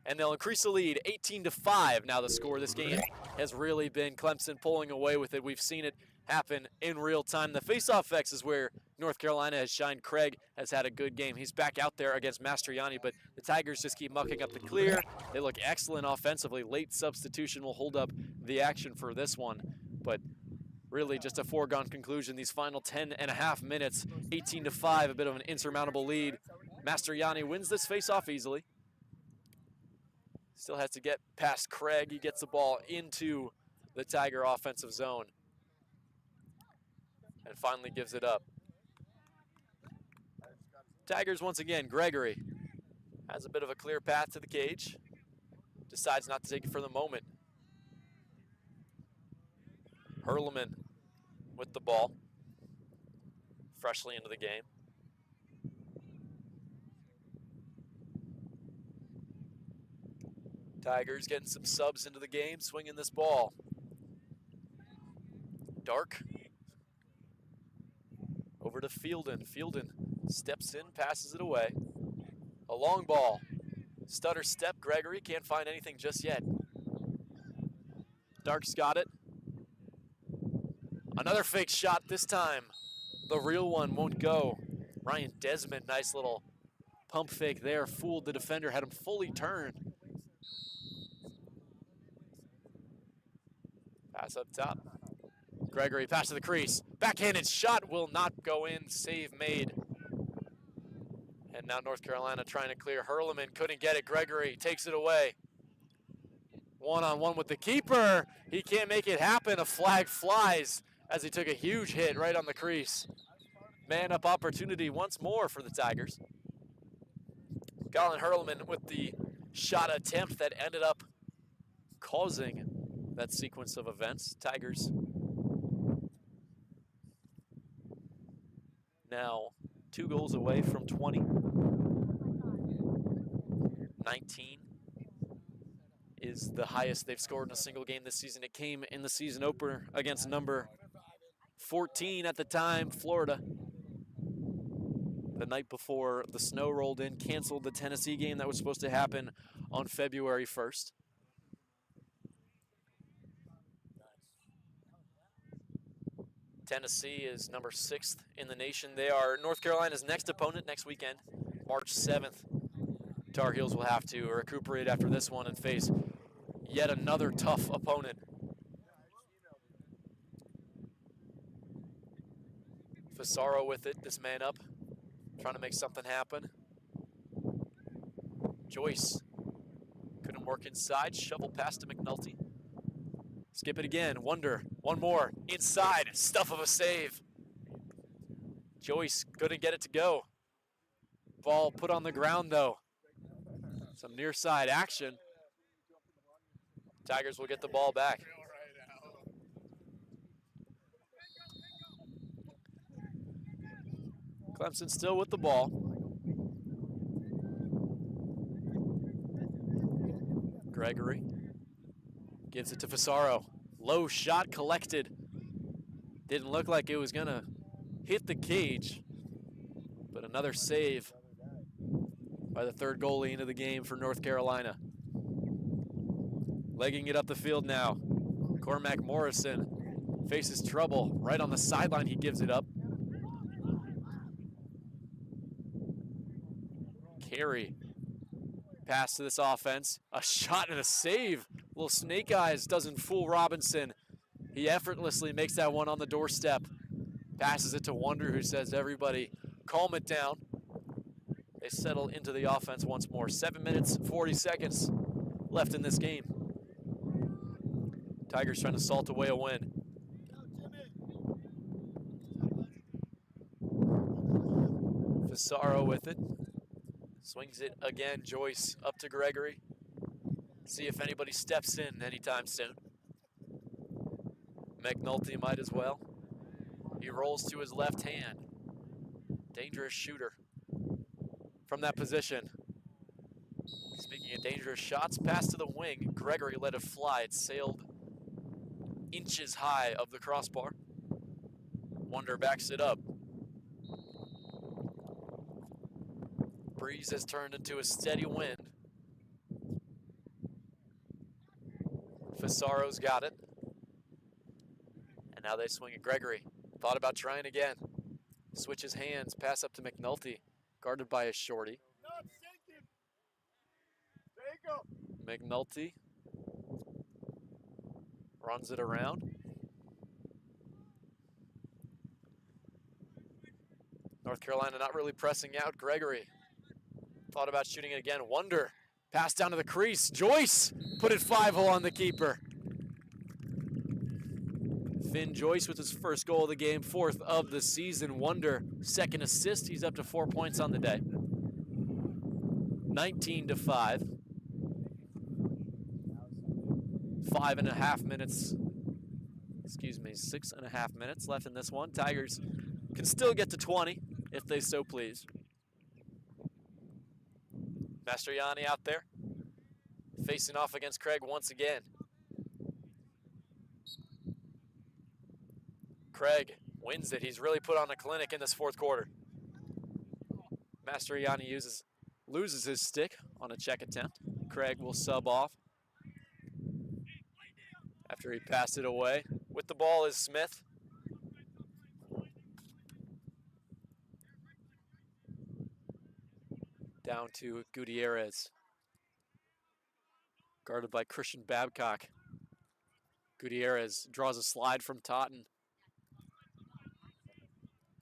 And they'll increase the lead 18-5. Now the score of this game has really been Clemson pulling away with it. We've seen it happen in real time. The face-off X is where North Carolina has shined. Craig has had a good game. He's back out there against Mastriani, but the Tigers just keep mucking up the clear. They look excellent offensively. Late substitution will hold up the action for this one, but really just a foregone conclusion. These final 10.5 minutes, 18-5, a bit of an insurmountable lead. Mastriani wins this face-off easily. Still has to get past Craig. He gets the ball into the Tiger offensive zone and finally gives it up. Tigers once again. Gregory has a bit of a clear path to the cage. Decides not to take it for the moment. Hurleman with the ball. Freshly into the game. Tigers getting some subs into the game, swinging this ball. Dark. Over to Fielden. Fielden steps in, passes it away. A long ball. Stutter step. Gregory can't find anything just yet. Dark's got it. Another fake shot this time. The real one won't go. Ryan Desmond, nice little pump fake there. Fooled the defender, had him fully turned. Pass up top. Gregory, pass to the crease. Backhanded shot will not go in. Save made. And now North Carolina trying to clear. Hurleman couldn't get it. Gregory takes it away. One-on-one with the keeper. He can't make it happen. A flag flies as he took a huge hit right on the crease. Man-up opportunity once more for the Tigers. Colin Hurleman with the shot attempt that ended up causing that sequence of events. Tigers now 2 goals away from 20. 19 is the highest they've scored in a single game this season. It came in the season opener against number 14 at the time, Florida. The night before the snow rolled in, canceled the Tennessee game that was supposed to happen on February 1st. Tennessee is number 6th in the nation. They are North Carolina's next opponent next weekend, March 7th. Tar Heels will have to recuperate after this one and face yet another tough opponent. Fasaro with it, this man up, trying to make something happen. Joyce couldn't work inside, shovel pass to McNulty. Skip it again, Wonder, one more, inside, stuff of a save. Joyce couldn't get it to go. Ball put on the ground though. Some near side action. Tigers will get the ball back. Clemson still with the ball. Gregory gives it to Fasaro. Low shot collected. Didn't look like it was gonna hit the cage, but another save by the third goalie into the game for North Carolina. Legging it up the field now. Cormac Morrison faces trouble. Right on the sideline, he gives it up. Carey. Pass to this offense. A shot and a save. Little snake eyes doesn't fool Robinson. He effortlessly makes that one on the doorstep. Passes it to Wonder, who says, everybody calm it down. They settle into the offense once more. 7 minutes, 40 seconds left in this game. Tigers trying to salt away a win. Fisaro with it. Swings it again. Joyce up to Gregory. See if anybody steps in anytime soon. McNulty might as well. He rolls to his left hand. Dangerous shooter from that position. Speaking of dangerous shots, pass to the wing. Gregory let it fly. It sailed inches high of the crossbar. Wonder backs it up. Breeze has turned into a steady wind. Fisaro's got it. And now they swing at Gregory. Thought about trying again. Switches hands, pass up to McNulty. Guarded by a shorty. McNulty runs it around. North Carolina not really pressing out. Gregory thought about shooting it again. Wonder, pass down to the crease. Joyce put it 5-hole on the keeper. Finn Joyce with his first goal of the game, 4th of the season. Wonder, 2nd assist. He's up to 4 points on the day. 19-5. 6.5 minutes left in this one. Tigers can still get to 20 if they so please. Mastriani out there, facing off against Craig once again. Craig wins it. He's really put on a clinic in this 4th quarter. Mastriani loses his stick on a check attempt. Craig will sub off after he passed it away. With the ball is Smith. Down to Gutierrez. Guarded by Christian Babcock. Gutierrez draws a slide from Totten.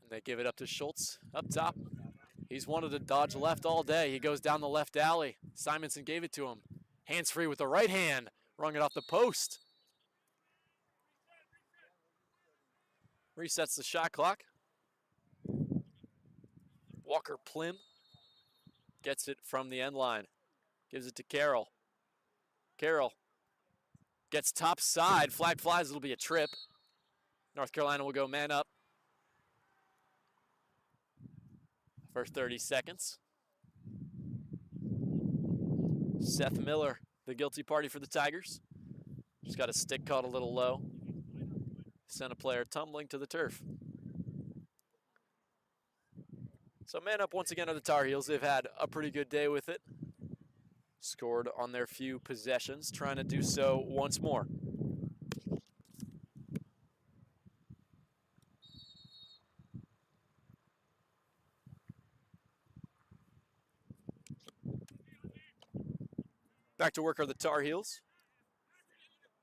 And they give it up to Schultz up top. He's wanted to dodge left all day. He goes down the left alley. Simonson gave it to him. Hands free with the right hand. Rung it off the post. Resets the shot clock. Walker Plim gets it from the end line. Gives it to Carroll. Carroll gets top side. Flag flies. It'll be a trip. North Carolina will go man up for 30 seconds. Seth Miller, the guilty party for the Tigers. Just got a stick caught a little low. Sent a player tumbling to the turf. So man up once again are the Tar Heels. They've had a pretty good day with it. Scored on their few possessions, trying to do so once more. Back to work are the Tar Heels.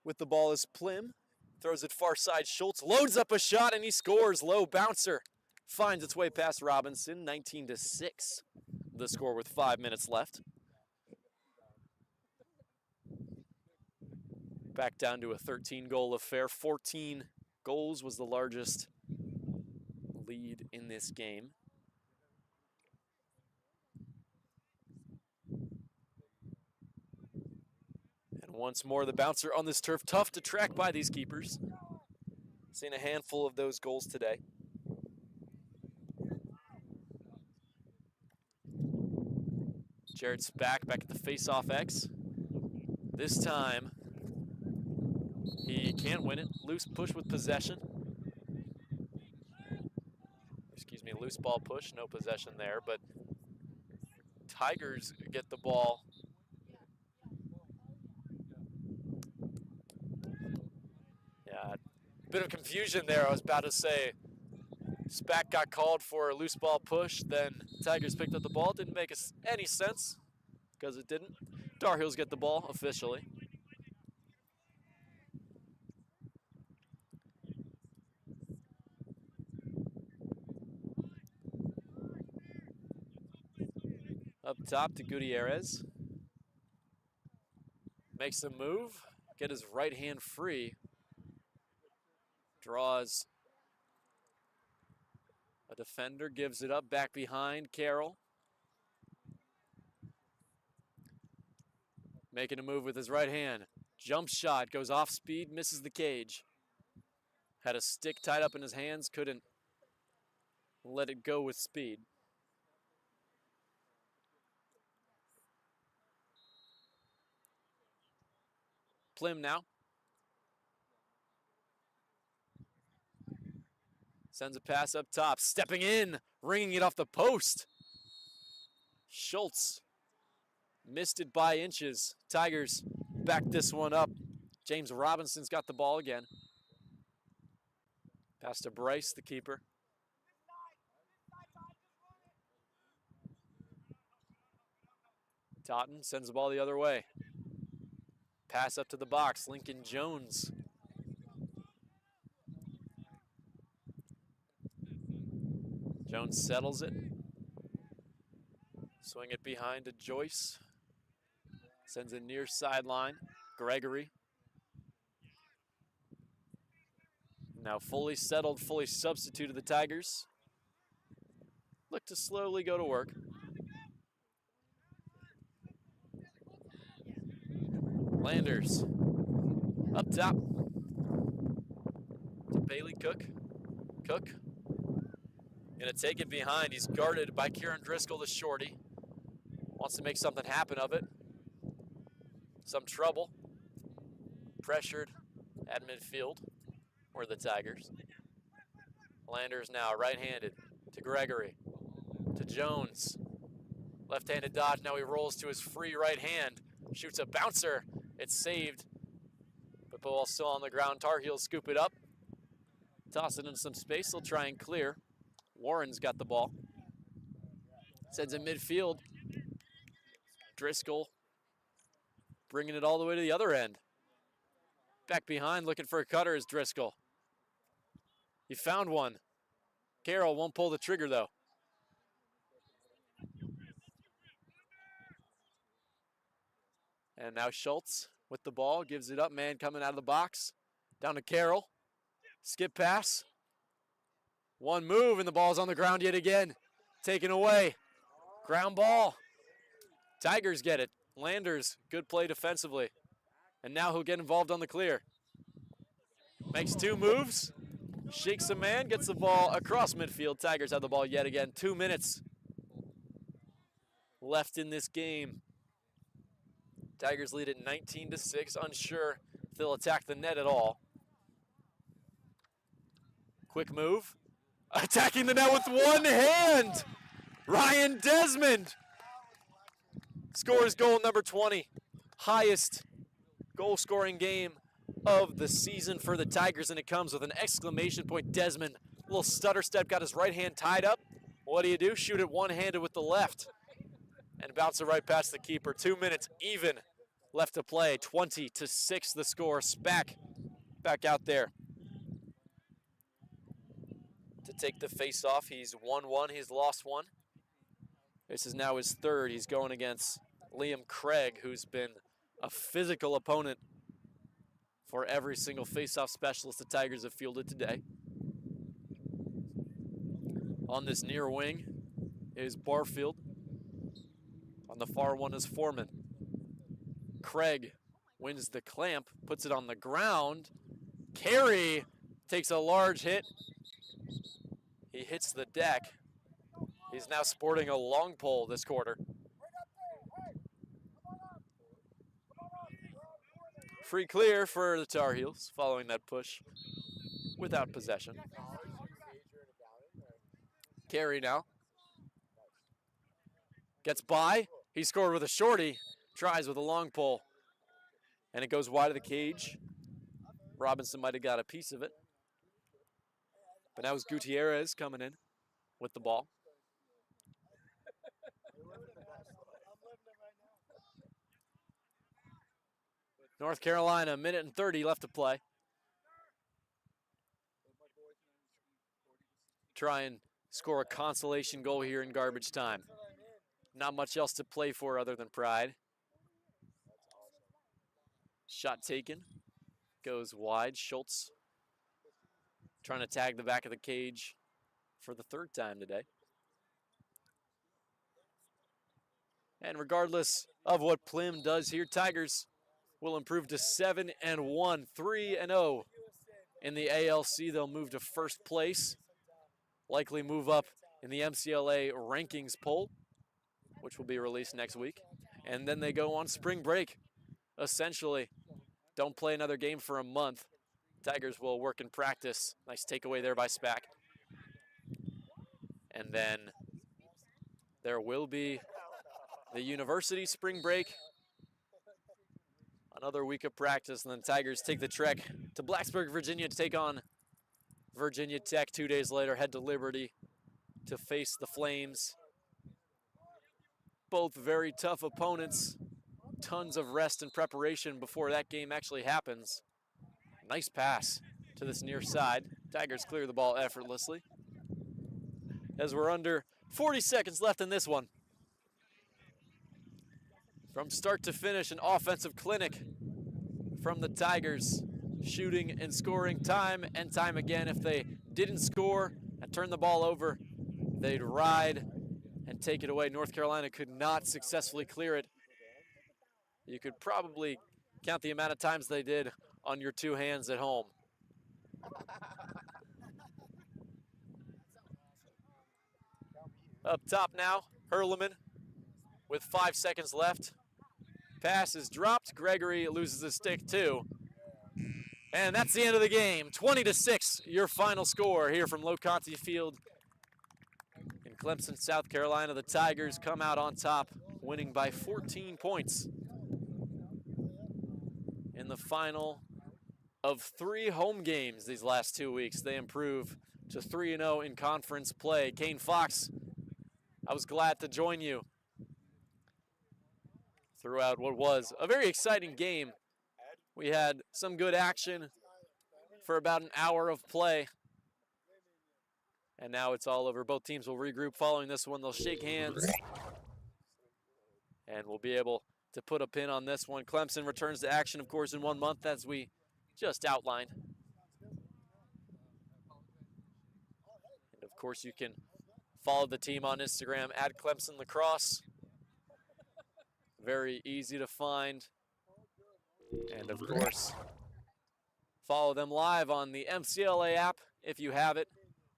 With the ball is Plim. Throws it far side. Schultz loads up a shot and he scores. Low bouncer. Finds its way past Robinson. 19-6. The score with 5 minutes left. Back down to a 13-goal affair. 14 goals was the largest lead in this game. And once more, the bouncer on this turf. Tough to track by these keepers. Seen a handful of those goals today. Jarrett's back at the face-off X. This time, he can't win it. Loose push with possession. Excuse me, loose ball push, no possession there, but Tigers get the ball. Yeah, bit of confusion there. I was about to say Spack got called for a loose ball push, then Tigers picked up the ball. Didn't make any sense because it didn't. Tar Heels get the ball officially. Up top to Gutierrez. Makes a move. Get his right hand free. Draws a defender. Gives it up back behind Carroll. Making a move with his right hand. Jump shot. Goes off speed. Misses the cage. Had a stick tied up in his hands. Couldn't let it go with speed. Plim now. Sends a pass up top. Stepping in. Ringing it off the post. Schultz missed it by inches. Tigers back this one up. James Robinson's got the ball again. Pass to Bryce, the keeper. Totten sends the ball the other way. Pass up to the box. Lincoln Jones. Jones settles it. Swing it behind to Joyce. Sends it near sideline. Gregory. Now fully settled, fully substituted the Tigers. Look to slowly go to work. Landers. Up top. To Bailey Cook. Cook. Gonna take it behind. He's guarded by Kieran Driscoll, the shorty. Wants to make something happen of it. Some trouble. Pressured at midfield. Or the Tigers. Landers now right-handed to Gregory. To Jones. Left-handed dodge. Now he rolls to his free right hand. Shoots a bouncer. It's saved. But ball still on the ground. Tar Heels scoop it up. Toss it into some space. They'll try and clear. Warren's got the ball. Sends it midfield. Driscoll bringing it all the way to the other end. Back behind looking for a cutter is Driscoll. He found one. Carroll won't pull the trigger though. And now Schultz with the ball. Gives it up. Man coming out of the box. Down to Carroll. Skip pass. One move and the ball's on the ground yet again. Taken away. Ground ball. Tigers get it. Landers, good play defensively. And now he'll get involved on the clear. Makes two moves. Shakes a man, gets the ball across midfield. Tigers have the ball yet again. 2 minutes left in this game. Tigers lead at 19-6. Unsure if they'll attack the net at all. Quick move. Attacking the net with one hand. Ryan Desmond scores goal number 20. Highest goal-scoring game of the season for the Tigers, and it comes with an exclamation point. Desmond, a little stutter step, got his right hand tied up. What do? Shoot it one-handed with the left and bounce it right past the keeper. 2 minutes even left to play. 20-6 the score. Spack back out there to take the face-off. He's won one, he's lost one. This is now his third. He's going against Liam Craig, who's been a physical opponent for every single face-off specialist the Tigers have fielded today. On this near wing is Barfield. On the far one is Foreman. Craig wins the clamp, puts it on the ground. Carey takes a large hit. He hits the deck. He's now sporting a long pole this quarter. Free clear for the Tar Heels following that push without possession. Carey now. Gets by. He scored with a shorty. Tries with a long pole. And it goes wide of the cage. Robinson might have got a piece of it. But now it's Gutierrez coming in with the ball. North Carolina, 1:30 left to play. Try and score a consolation goal here in garbage time. Not much else to play for other than pride. Shot taken. Goes wide. Schultz trying to tag the back of the cage for the third time today. And regardless of what Plim does here, Tigers will improve to 7-1, 3-0 in the ALC. They'll move to first place, likely move up in the MCLA rankings poll, which will be released next week. And then they go on spring break. Essentially, don't play another game for a month. Tigers will work in practice. Nice takeaway there by Spack. And then there will be the university spring break. Another week of practice, and then Tigers take the trek to Blacksburg, Virginia to take on Virginia Tech. 2 days later, head to Liberty to face the Flames. Both very tough opponents. Tons of rest and preparation before that game actually happens. Nice pass to this near side. Tigers clear the ball effortlessly. As we're under 40 seconds left in this one. From start to finish, an offensive clinic from the Tigers. Shooting and scoring time and time again. If they didn't score and turn the ball over, they'd ride and take it away. North Carolina could not successfully clear it. You could probably count the amount of times they did on your two hands at home. Up top now, Hurleman with 5 seconds left. Pass is dropped. Gregory loses his stick too. And that's the end of the game. 20-6, your final score here from Loconte Field in Clemson, South Carolina. The Tigers come out on top, winning by 14 points in the final of 3 home games these last 2 weeks. They improve to 3-0 in conference play. Kane Fox, I was glad to join you throughout what was a very exciting game. We had some good action for about an hour of play. And now it's all over. Both teams will regroup following this one. They'll shake hands. And we'll be able to put a pin on this one. Clemson returns to action, of course, in 1 month, as we just outlined. And, of course, you can follow the team on Instagram at Clemson Lacrosse. Very easy to find. And, of course, follow them live on the MCLA app if you have it,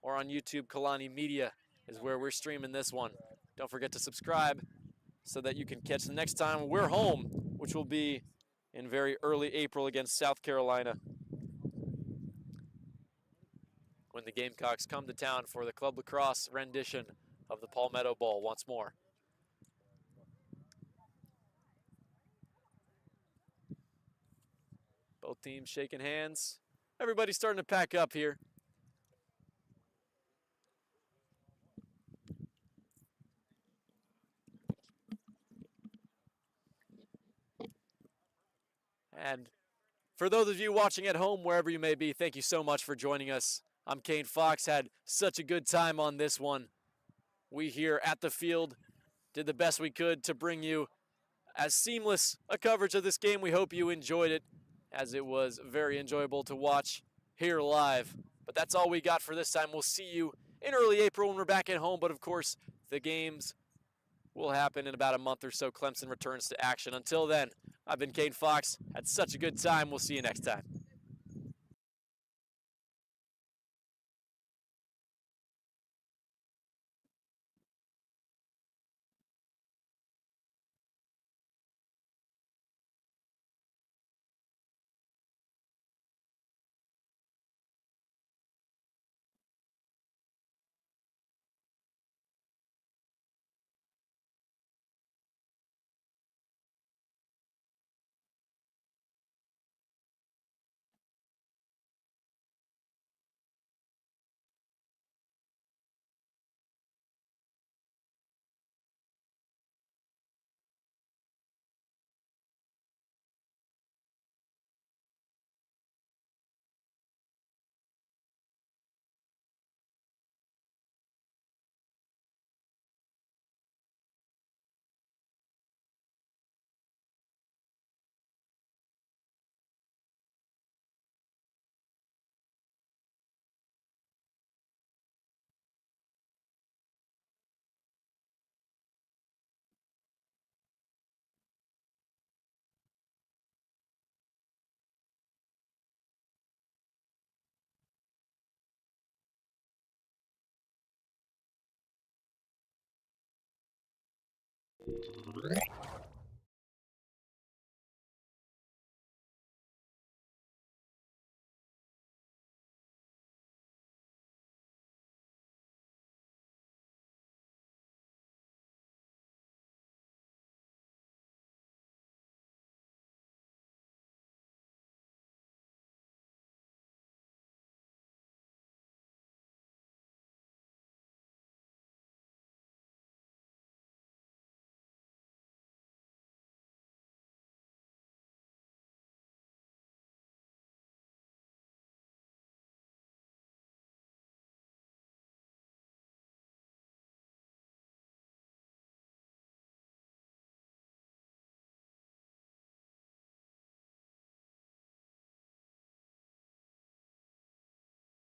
or on YouTube. Kalani Media is where we're streaming this one. Don't forget to subscribe so that you can catch the next time we're home, which will be in very early April against South Carolina, when the Gamecocks come to town for the Club Lacrosse rendition of the Palmetto Bowl once more. Both teams shaking hands. Everybody's starting to pack up here. And for those of you watching at home, wherever you may be, thank you so much for joining us. I'm Kane Fox. Had such a good time on this one. We here at the field did the best we could to bring you as seamless a coverage of this game. We hope you enjoyed it, as it was very enjoyable to watch here live. But that's all we got for this time. We'll see you in early April when we're back at home. But, of course, the games will happen in about a month or so. Clemson returns to action. Until then, I've been Kane Fox. Had such a good time. We'll see you next time.